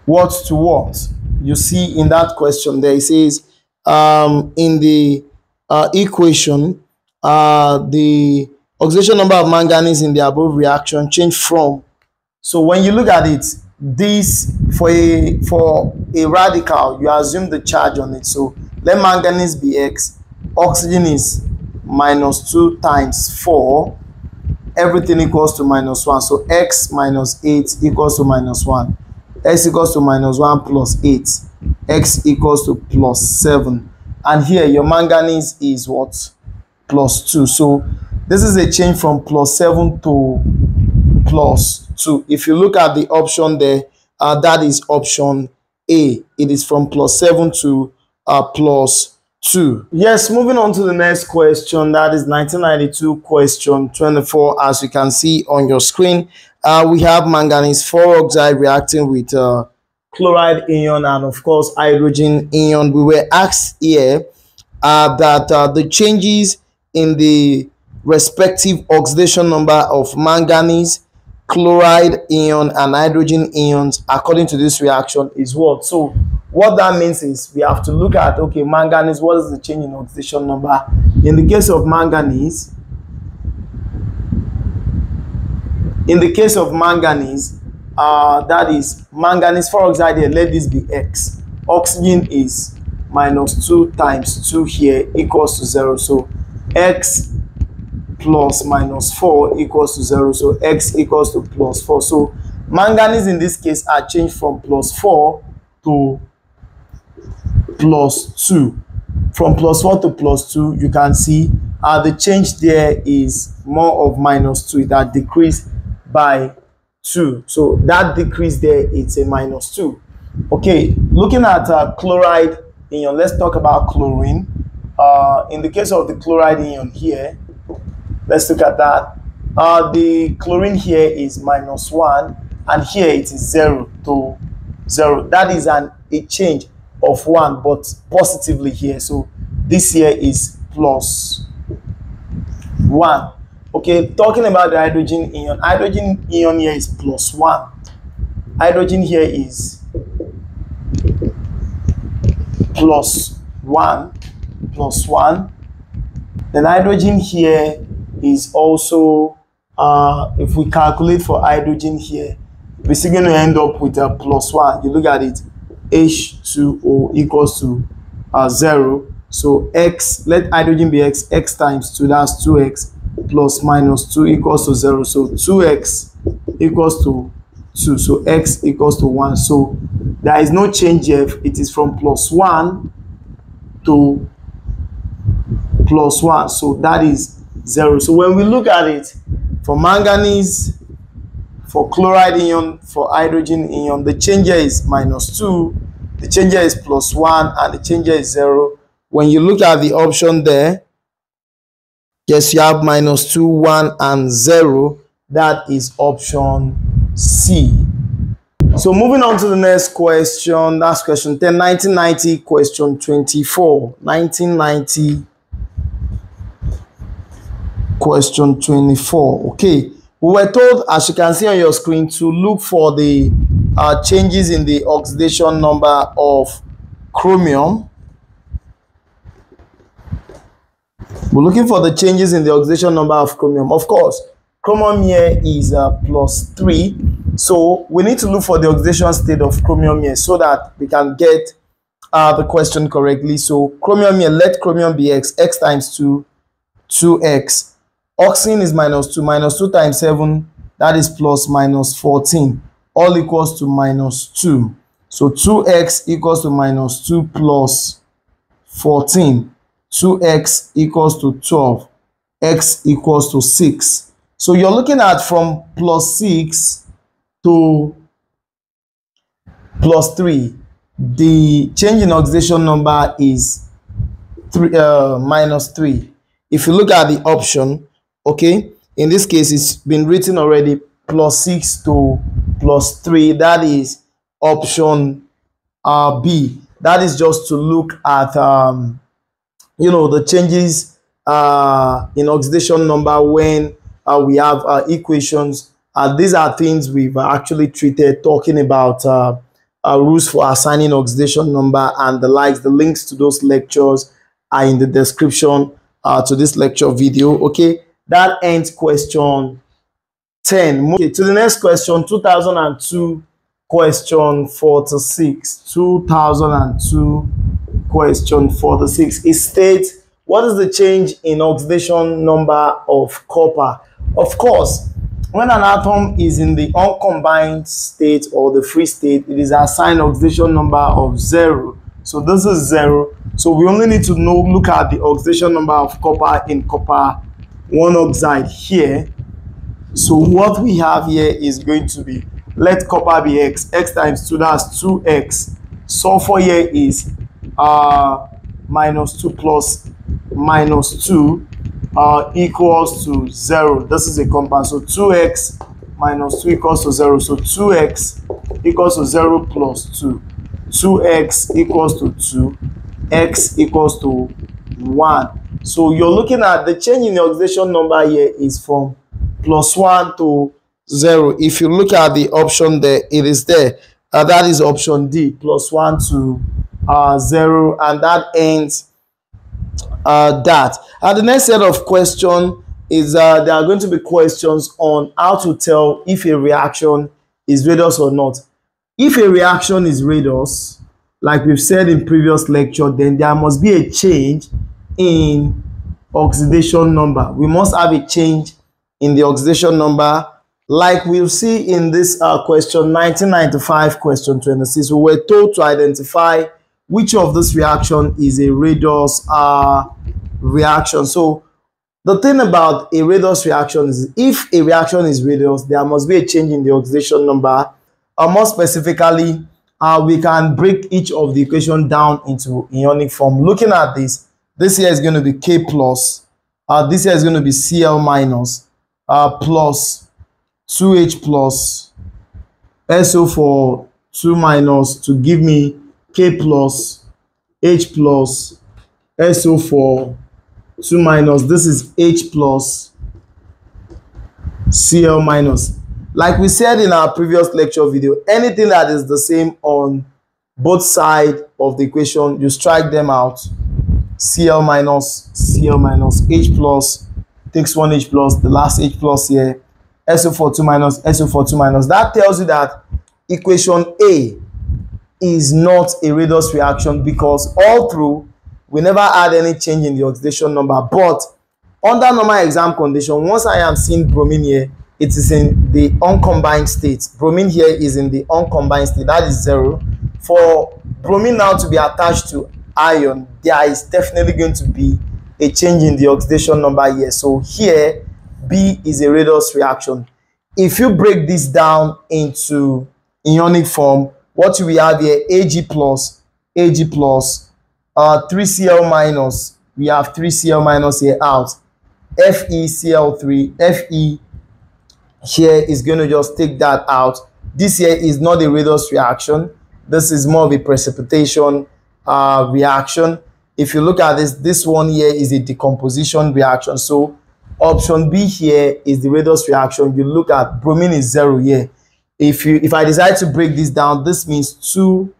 what to what? You see in that question there, it says in the equation, the oxidation number of manganese in the above reaction change from. So when you look at it, this for a radical, you assume the charge on it. So let manganese be X, oxygen is -2 times 4, everything equals to -1. So X minus 8 equals to -1. X equals to -1 plus 8. X equals to +7. And here your manganese is what? +2. So this is a change from +7 to +2. If you look at the option there, that is option A. It is from +7 to +2. Yes, moving on to the next question. That is 1992 question 24. As you can see on your screen, we have manganese 4 oxide reacting with chloride ion and of course hydrogen ion. We were asked here that the changes in the respective oxidation number of manganese, chloride ion and hydrogen ions according to this reaction is what? So what that means is we have to look at, okay, manganese, what is the change in oxidation number? In the case of manganese, that is manganese 4 oxide here, let this be X. Oxygen is -2 times 2 here equals to 0. So X plus -4 equals to 0. So X equals to +4. So manganese in this case are changed from +4 to +2. From +4 to +2, you can see the change there is more of -2. That decreased by 2. So that decrease there, it's a -2. Okay, looking at chloride ion, let's talk about chlorine. In the case of the chloride ion here, let's look at that. The chlorine here is -1 and here it is 0 to 0. That is a change of 1 but positively here. So this here is +1. Okay, talking about the hydrogen ion here is +1. Hydrogen here is +1. Then hydrogen here is also, if we calculate for hydrogen here, we're still going to end up with a +1. You look at it, H2O equals to 0. So X, let hydrogen be X, X times 2, that's 2X, plus -2 equals to 0. So 2X equals to 2. So X equals to 1. So there is no change here. It is from +1 to +1. So that is 0. So when we look at it, for manganese, for chloride ion, for hydrogen ion, the change here is -2, the change here is +1, and the change here is 0. When you look at the option there, yes, you have -2, 1, and 0. That is option C. So moving on to the next question, that's question 10, 1990 question 24. 1990 question 24. Okay, we were told, as you can see on your screen, to look for the changes in the oxidation number of chromium. We're looking for the changes in the oxidation number of chromium. Of course, chromium here is +3. So we need to look for the oxidation state of chromium here so that we can get the question correctly. So chromium here, let chromium be X. X times 2, 2X. Oxygen is -2. -2 times 7, that is plus -14. All equals to -2. So 2X equals to -2 plus 14. 2X equals to 12. X equals to 6. So you're looking at from +6 to +3. The change in oxidation number is -3. If you look at the option, okay, in this case it's been written already, +6 to +3. That is option B. That is just to look at the changes in oxidation number when we have equations. These are things we've actually treated, talking about rules for assigning oxidation number and the likes. The links to those lectures are in the description to this lecture video. Okay, That ends question 10. Okay, to the next question, 2002 question 46. 2002 question 46. It states, what is the change in oxidation number of copper? Of course, when an atom is in the uncombined state or the free state, it is assigned oxidation number of 0. So this is 0. So we only need to look at the oxidation number of copper in copper 1 oxide here. So what we have here is going to be, let copper be x times 2, that's 2x. Sulfur here is minus 2 plus minus 2 equals to 0. This is a compound, so 2x minus 2 equals to 0. So 2x equals to 0 plus 2. 2x equals to 2. X equals to 1. So you're looking at the change in the oxidation number here is from +1 to 0. If you look at the option there, it is there. That is option D, +1 to 0, and that ends that. The next set of questions is there are going to be questions on how to tell if a reaction is redox or not. If a reaction is redox, like we've said in previous lecture, then there must be a change in oxidation number. We must have a change in the oxidation number, like we'll see in this question 1995 question 26. We were told to identify which of this reaction is a redox reaction. So the thing about a redox reaction is, if a reaction is redox, there must be a change in the oxidation number. More specifically, we can break each of the equation down into ionic form. Looking at this here is going to be K plus, this here is going to be Cl minus, plus 2H plus SO for 2 minus to give me K plus H plus SO for 2 minus. This is H plus Cl minus. Like we said in our previous lecture video, anything that is the same on both sides of the equation, you strike them out. Cl minus, H plus, takes 1 H plus, the last H plus here, SO for 2 minus, SO for 2 minus. That tells you that equation A is not a redox reaction, because all through we never had any change in the oxidation number. But under normal exam condition, once I am seeing bromine here, it is in the uncombined state. Bromine here is in the uncombined state, that is 0. For bromine now to be attached to iron, there is definitely going to be a change in the oxidation number here. So here B is a redox reaction. If you break this down into ionic form, what we have here, Ag plus, 3Cl minus, we have 3Cl minus here out, FeCl3, Fe here is going to just take that out. This here is not a redox reaction. This is more of a precipitation reaction. If you look at this one here is a decomposition reaction. So option B here is the redox reaction. You look at bromine is 0 here. If I decide to break this down, this means 2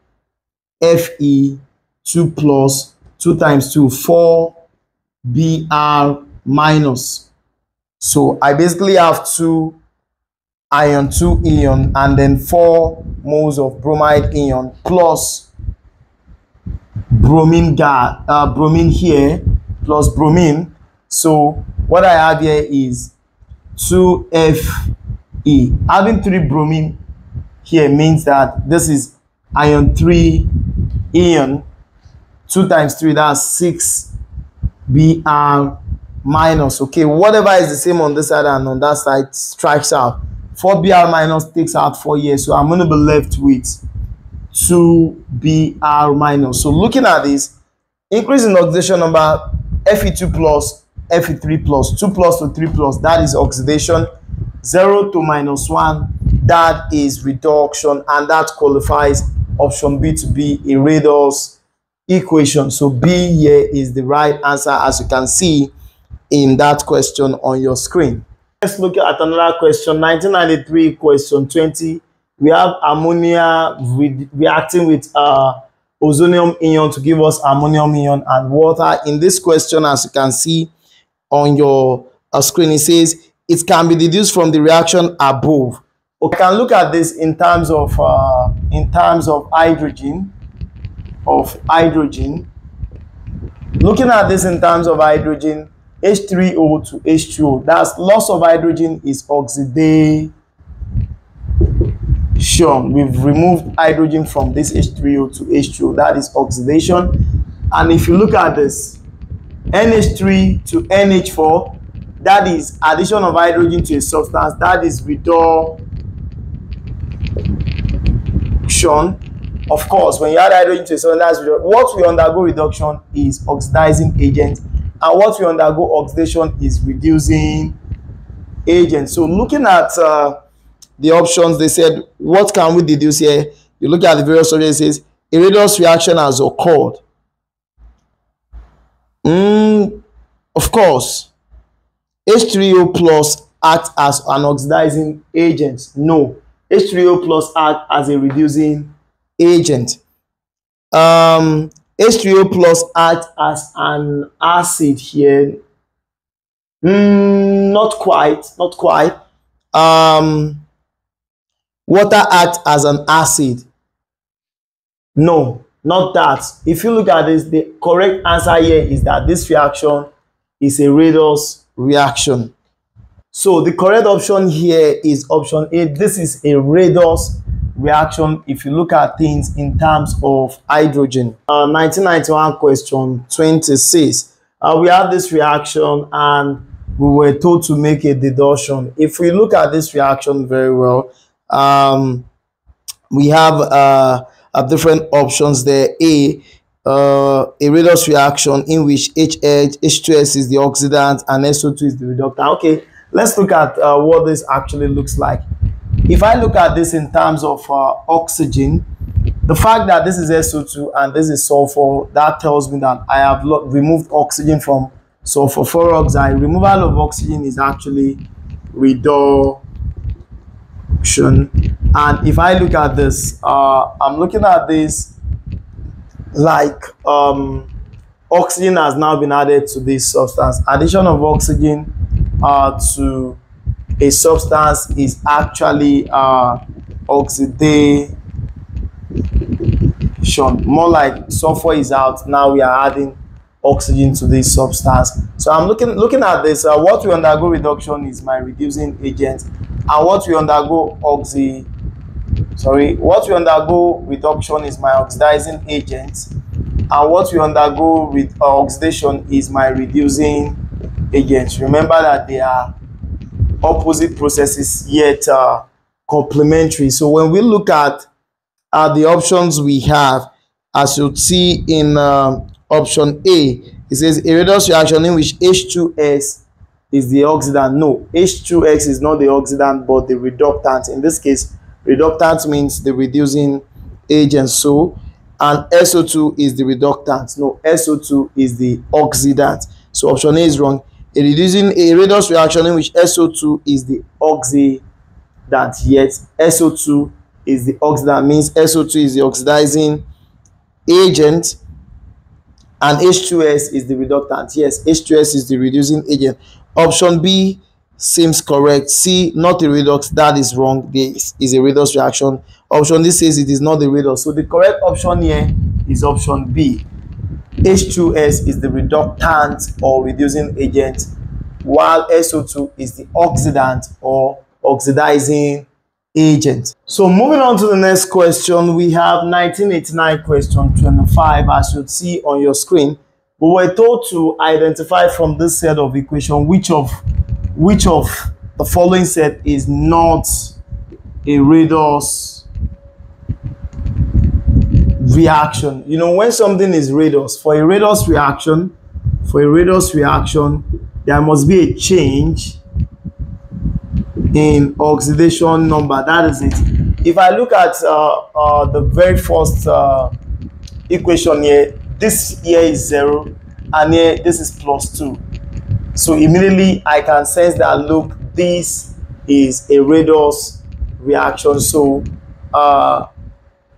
Fe 2 plus 2 times 2, 4 Br minus. So I basically have 2 ion, 2 ion, and then 4 moles of bromide ion plus bromine gas, bromine here plus bromine. So what I have here is 2Fe. Having 3 bromine here means that this is ion 3 ion, 2 times 3, that's 6 Br minus. Okay, whatever is the same on this side and on that side strikes out. 4 Br minus takes out 4 here, so I'm going to be left with 2 Br minus. So looking at this, increase in oxidation number, Fe2 plus, Fe3 plus, 2 plus to 3 plus, that is oxidation. 0 to -1, that is reduction, and that qualifies option B to be a redox equation. So B here is the right answer, as you can see in that question on your screen. Let's look at another question, 1993 question 20. We have ammonia reacting with ozonium ion to give us ammonium ion and water. In this question, as you can see on your screen, it says it can be deduced from the reaction above. Okay, I can look at this in terms of hydrogen. Looking at this in terms of hydrogen, H3O to H2O, that's loss of hydrogen is oxidation. We've removed hydrogen from this H3O to H2O, that is oxidation. And if you look at this, NH3 to NH4, that is addition of hydrogen to a substance, that is reduction. Of course, when you add hydrogen to a substance, what we undergo reduction is oxidizing agent, and what we undergo oxidation is reducing agent. So looking at the options, they said, what can we deduce here? You look at the various options, it says a redox reaction has occurred. Of course, H3O plus acts as an oxidizing agent. No, H3O plus acts as a reducing agent. H3O plus acts as an acid here. Not quite. Water acts as an acid. No, not that. If you look at this, the correct answer here is that this reaction is a redox reaction. So the correct option here is option A. This is a redox reaction if you look at things in terms of hydrogen. 1991 question 26. We have this reaction and we were told to make a deduction. If we look at this reaction very well, we have different options there. A redox reaction in which H2S is the oxidant and SO2 is the reductant. Okay, let's look at what this actually looks like. If I look at this in terms of oxygen, the fact that this is SO2 and this is sulfur, that tells me that I have removed oxygen from sulfur 4 oxide. Removal of oxygen is actually reduction. And if I look at this, I'm looking at this like oxygen has now been added to this substance. Addition of oxygen to a substance is actually oxidation. More like sulfur is out, now we are adding oxygen to this substance. So I'm looking at this. What we undergo reduction is my reducing agent, and what we undergo reduction is my oxidizing agent, and what we undergo with oxidation is my reducing agent. Remember that they are opposite processes yet complementary. So when we look at the options we have, as you'll see in option A, it says a redox reaction in which H2S is the oxidant. No, H2S is not the oxidant but the reductant. In this case, reductant means the reducing agent. So, and SO2 is the reductant. No, SO2 is the oxidant. So option A is wrong. A redox reaction in which SO2 is the oxidant, yet SO2 is the oxidant means SO2 is the oxidizing agent and H2S is the reductant. Yes, H2S is the reducing agent. Option B seems correct. C, not a redox, that is wrong. This is a redox reaction. Option D says it is not the redox. So the correct option here is option B. H2S is the reductant or reducing agent, while SO2 is the oxidant or oxidizing agent. So moving on to the next question, we have 1989 question 25. As you see on your screen, we were told to identify from this set of equation which of the following set is not a redox reaction. You know, when something is redox, for a redox reaction, there must be a change in oxidation number. That is it. If I look at the very first equation here, this here is 0 and here this is +2. So immediately I can sense that, look, this is a redox reaction. So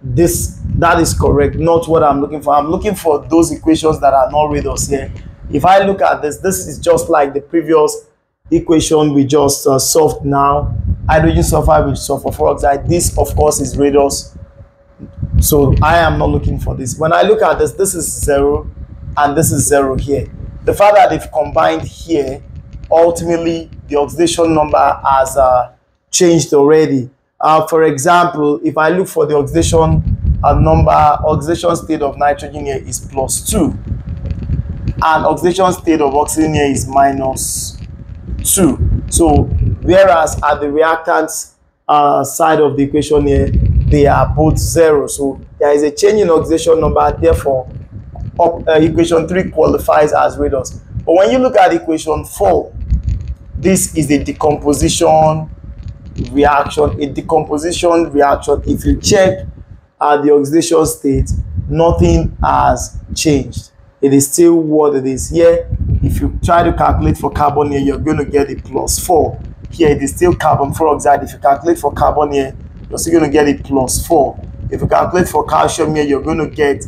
that is correct, not what I'm looking for. I'm looking for those equations that are not redox here. If I look at this, this is just like the previous equation we just solved now, hydrogen sulfide with sulfur peroxide, this of course is redox. So I am not looking for this. When I look at this, this is 0 and this is 0 here. The fact that they've combined here, ultimately the oxidation number has changed already. For example, if I look for the oxidation oxidation state of nitrogen here is +2, and oxidation state of oxygen here is -2. So whereas at the reactant side of the equation here, they are both 0. So there is a change in oxidation number, therefore equation 3 qualifies as redox. But when you look at equation 4, this is a decomposition reaction. If you check the oxidation state, nothing has changed. It is still what it is. Here, if you try to calculate for carbon here, you're going to get a +4. Here, it is still carbon peroxide. If you calculate for carbon here, you're still going to get a +4. If you calculate for calcium here, you're going to get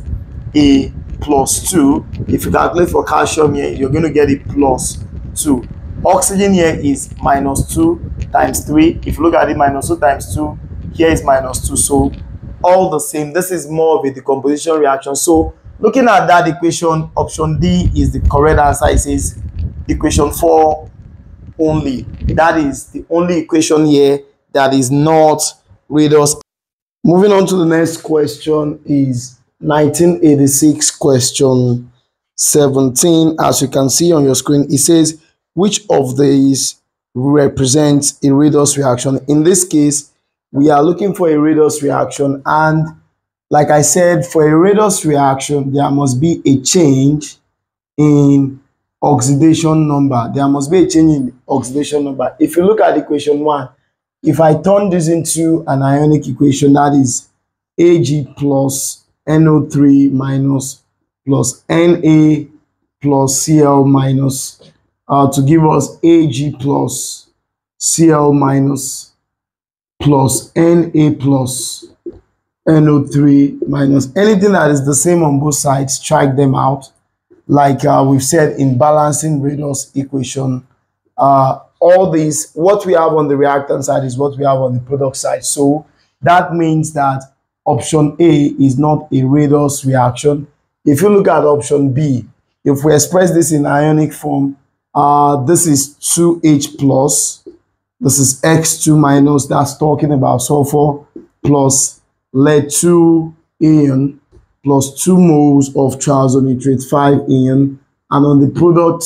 a +2. If you calculate for calcium here, you're going to get a +2. Oxygen here is -2 times 3. If you look at it, -2 times 2, here is -2. So all the same, this is more of a decomposition reaction. So looking at that equation, option D is the correct answer. It says equation 4 only. That is the only equation here that is not redox. Moving on to the next question is 1986 question 17. As you can see on your screen, it says, which of these represents a redox reaction? In this case, we are looking for a redox reaction, and like I said, for a redox reaction, there must be a change in oxidation number. There must be a change in oxidation number. If you look at equation 1, if I turn this into an ionic equation, that is Ag plus NO3 minus plus Na plus Cl minus to give us Ag plus Cl minus plus Na plus NO3 minus. Anything that is the same on both sides, strike them out. Like we've said in balancing redox equation, all these, what we have on the reactant side is what we have on the product side. So that means that option A is not a redox reaction. If you look at option B, if we express this in ionic form, this is 2H plus, this is X2 minus, that's talking about sulfur, plus lead 2 ion, plus 2 moles of triazonitrate 5 ion. And on the product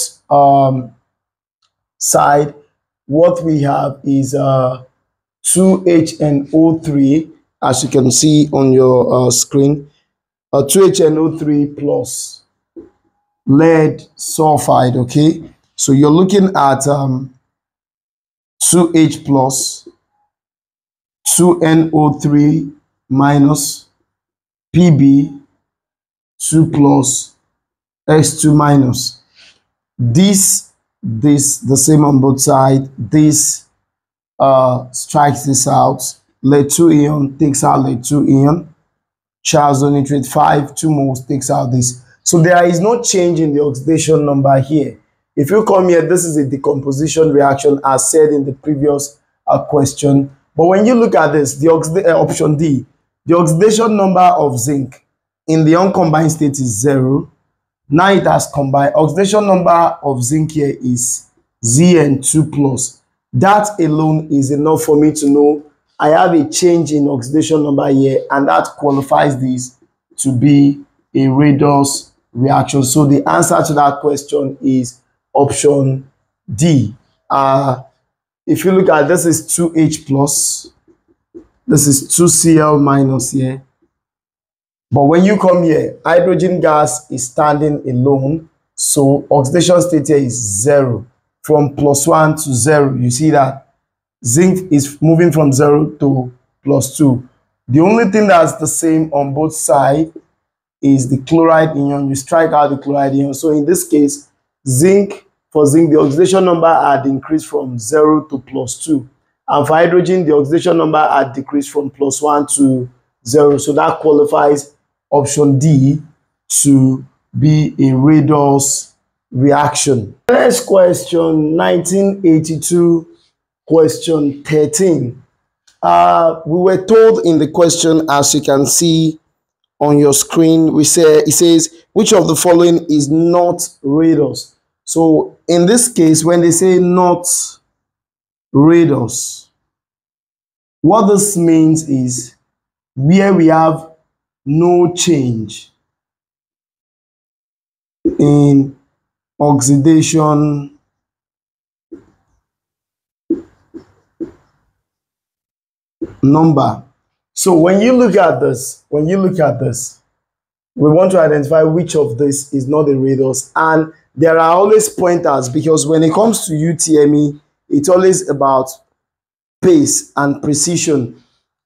side, what we have is 2HNO3, as you can see on your screen, 2HNO3 plus lead sulfide, okay? So you're looking at 2H plus, 2NO3 minus, PB, 2 plus, X2 minus. This the same on both sides. This strikes this out. Lead 2 ion takes out lead 2 ion. Triazonitrate 5, 2 moles takes out this. So there is no change in the oxidation number here. If you come here, this is a decomposition reaction as said in the previous question. But when you look at this, the option D, the oxidation number of zinc in the uncombined state is 0. Now it has combined. Oxidation number of zinc here is Zn2 plus. That alone is enough for me to know I have a change in oxidation number here, and that qualifies this to be a redox reaction. So the answer to that question is option D. If you look at this, is 2H plus, this is 2Cl minus here. But when you come here, hydrogen gas is standing alone, so oxidation state here is 0. From +1 to 0, you see that zinc is moving from 0 to +2. The only thing that's the same on both sides is the chloride ion. You strike out the chloride ion. So in this case, for zinc, the oxidation number had increased from 0 to +2. And for hydrogen, the oxidation number had decreased from +1 to 0. So that qualifies option D to be a redox reaction. Next question, 1982, question 13. We were told in the question, as you can see on your screen, it says, which of the following is not redox? So in this case, when they say not redox, what this means is where we have no change in oxidation number. So when you look at this, we want to identify which of this is not a redox. And there are always pointers, because when it comes to UTME, it's always about pace and precision.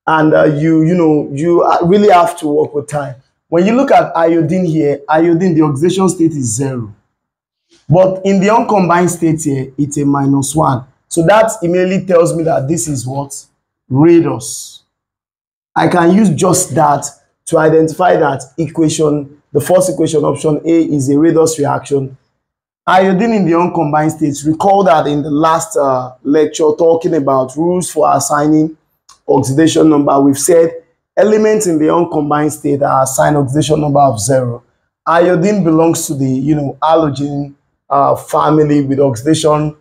And you really have to work with time. When you look at iodine here, iodine, the oxidation state is 0. But in the uncombined state here, it's a -1. So that immediately tells me that this is what? Redox. I can use just that to identify that equation, the first equation, option A, is a redox reaction. Iodine in the uncombined state, recall that in the last lecture talking about rules for assigning oxidation number, we've said elements in the uncombined state are assigned oxidation number of 0. Iodine belongs to the halogen family with oxidation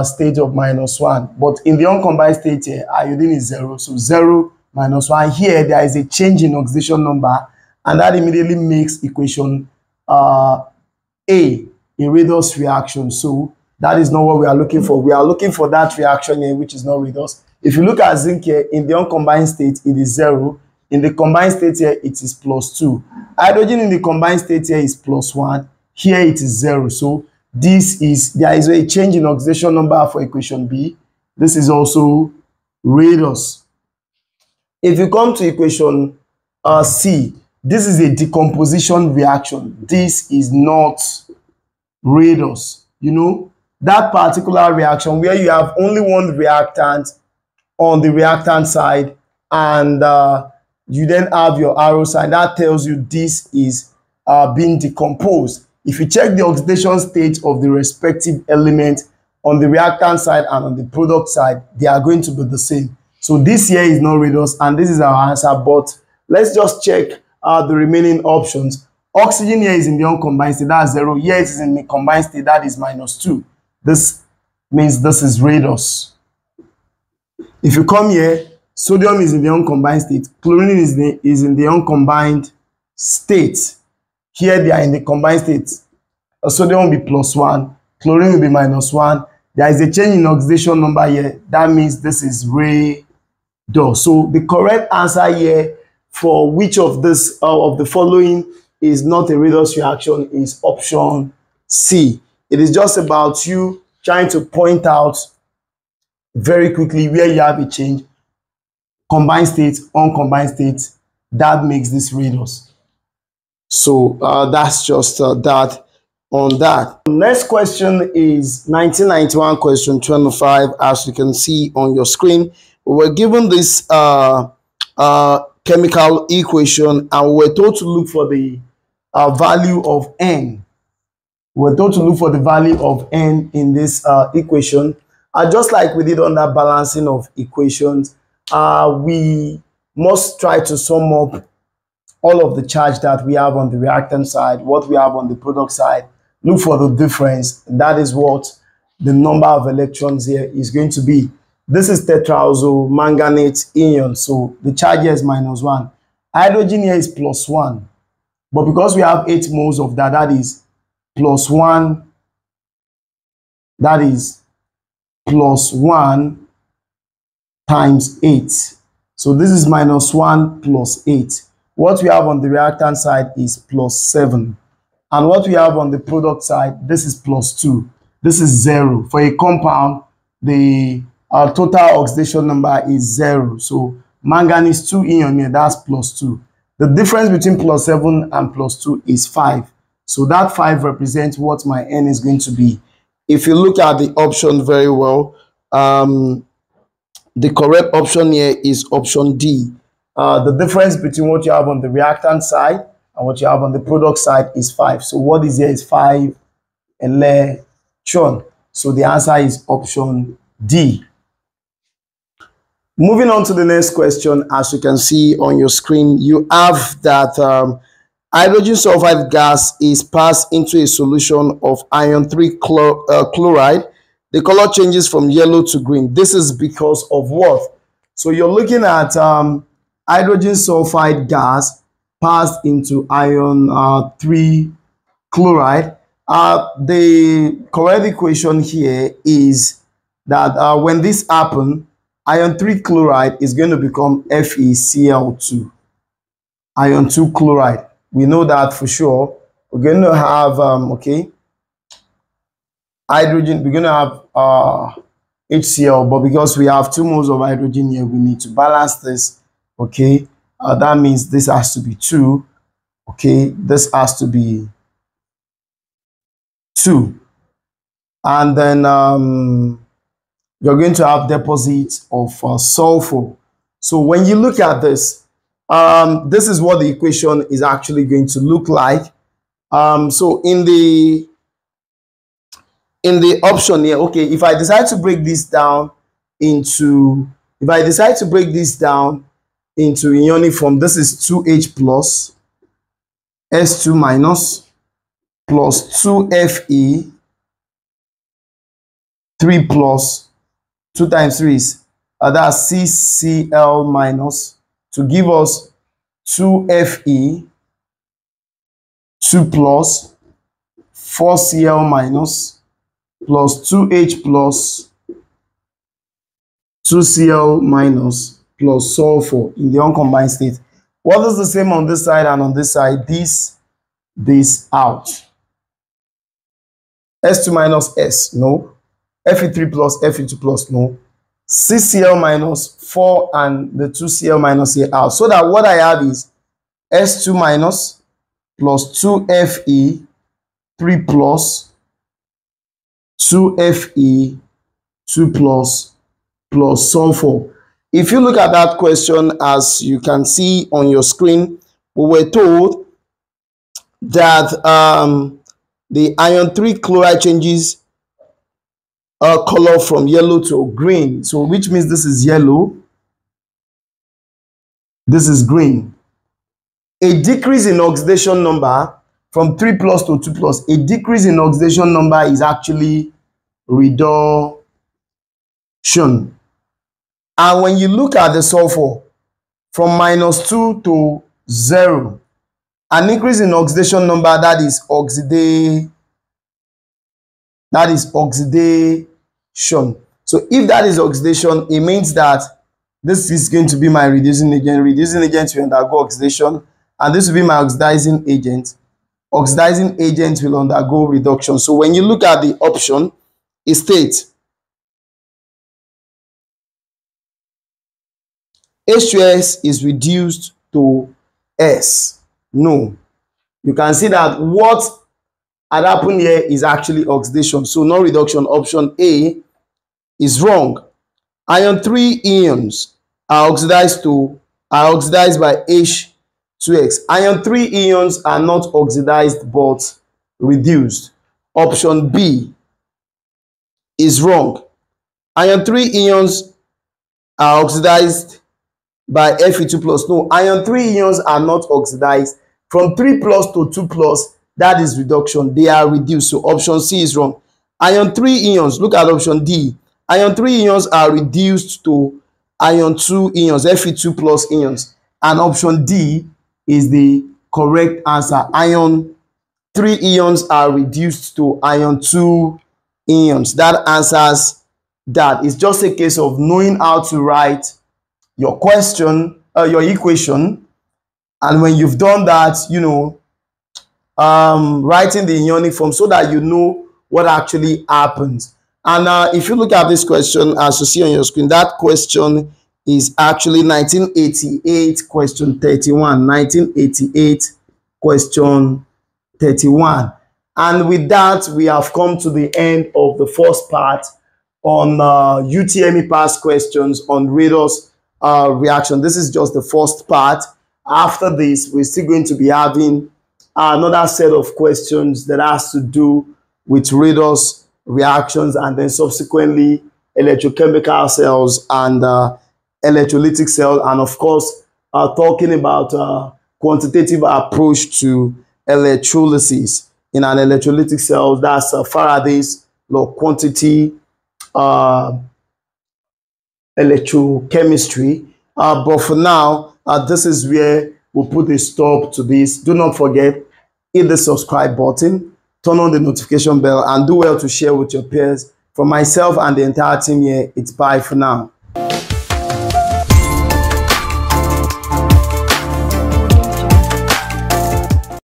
state of -1. But in the uncombined state here, iodine is 0. So 0 -1. Here, there is a change in oxidation number, and that immediately makes equation A a redox reaction. So that is not what we are looking for. We are looking for that reaction here, which is not redox. If you look at zinc here, in the uncombined state, it is 0. In the combined state here, it is +2. Hydrogen in the combined state here is +1. Here it is 0. So there is a change in oxidation number for equation B. This is also redox. If you come to equation C, this is a decomposition reaction. This is not redox. That particular reaction where you have only one reactant on the reactant side, and you then have your arrow sign that tells you this is being decomposed. If you check the oxidation state of the respective element on the reactant side and on the product side, they are going to be the same. So this here is not redox, and this is our answer. But let's just check the remaining options. Oxygen here is in the uncombined state, that's 0. Here it is in the combined state, that is -2. This means this is redox. If you come here, sodium is in the uncombined state, chlorine is in the uncombined state. Here they are in the combined state. Sodium will be +1, chlorine will be -1. There is a change in oxidation number here. That means this is redox. So the correct answer here for which of this of the following is not a redox reaction is option C. It is just about you trying to point out very quickly where you have a change, combined state, uncombined state, that makes this redox. So that's just that on that. Next question is 1991 question 25. As you can see on your screen, we were given this chemical equation, and we were told to look for the value of N. We're told to look for the value of N in this equation. Just like we did on that balancing of equations, we must try to sum up all of the charge that we have on the reactant side, what we have on the product side, look for the difference. That is what the number of electrons here is going to be. This is tetraoxo manganate ion, so the charge here is -1. Hydrogen here is +1, but because we have 8 moles of that, that is +1, that is +1 times 8. So this is -1 + 8. What we have on the reactant side is +7. And what we have on the product side, this is +2. This is 0. For a compound, the total oxidation number is 0. So manganese 2 ion here, that's +2. The difference between +7 and +2 is 5. So that 5 represents what my N is going to be. If you look at the option very well, the correct option here is option D. The difference between what you have on the reactant side and what you have on the product side is 5. So what is here is 5 electron. So the answer is option D. Moving on to the next question, as you can see on your screen, you have that hydrogen sulfide gas is passed into a solution of iron 3 chloride. The color changes from yellow to green. This is because of what? So you're looking at hydrogen sulfide gas passed into iron 3 chloride. The correct equation here is that when this happens, iron 3 chloride is going to become FeCl2. Iron 2 chloride. We know that for sure. We're going to have, hydrogen. We're going to have HCl, but because we have 2 moles of hydrogen here, we need to balance this. Okay. That means this has to be 2. Okay. This has to be 2. And then you're going to have deposits of sulfur. So when you look at this, this is what the equation is actually going to look like. So in the option here, okay, if I decide to break this down into, ionic form, this is 2H plus S2 minus plus 2Fe 3 plus 2 times 3 is that's CCl minus to give us 2Fe 2 plus 4Cl minus plus 2H plus 2Cl minus plus sulfur in the uncombined state. What is the same on this side and on this side? This out. S2 minus S, no. Fe3 plus Fe2 plus, no. CCl minus 4 and the 2Cl minus here out. So that what I have is S2 minus plus 2Fe 3 plus 2Fe 2 plus sulfur. If you look at that question, as you can see on your screen, we were told that the iron 3 chloride changes color from yellow to green. So which means this is yellow, this is green. A decrease in oxidation number from 3 plus to 2 plus, a decrease in oxidation number is actually reduction. And when you look at the sulfur from -2 to 0, an increase in oxidation number, that is oxidation. So if that is oxidation, it means that this is going to be my reducing agent. Reducing agent will undergo oxidation, and this will be my oxidizing agent. Oxidizing agent will undergo reduction. So when you look at the option, it states H2S is reduced to S. No. You can see that what had happened here is actually oxidation. So no reduction. Option A is wrong. Iron 3 ions are oxidized by H2X. Iron 3 ions are not oxidized but reduced. Option B is wrong. Iron 3 ions are oxidized by Fe2 plus. No, iron 3 ions are not oxidized. From 3 plus to 2 plus, that is reduction. They are reduced. So option C is wrong. Iron 3 ions, look at option D. Iron 3 ions are reduced to iron 2 ions, Fe2 plus ions. And option D is the correct answer. Iron 3 ions are reduced to iron 2 ions. That answers that. It's just a case of knowing how to write your question, your equation, and when you've done that, you know, writing the ionic form so that you know what actually happens. And if you look at this question, as you see on your screen, that question is actually 1988 question 31. 1988 question 31. And with that, we have come to the end of the first part on UTME past questions on Redox reaction. This is just the first part. After this, we're still going to be having another set of questions that has to do with redox reactions, and then subsequently electrochemical cells and electrolytic cells, and of course talking about quantitative approach to electrolysis in an electrolytic cell. That's Faraday's law of quantity, electrochemistry. But for now, this is where we'll put a stop to this. Do not forget, hit the subscribe button, turn on the notification bell, and do well to share with your peers. For myself and the entire team here, it's bye for now.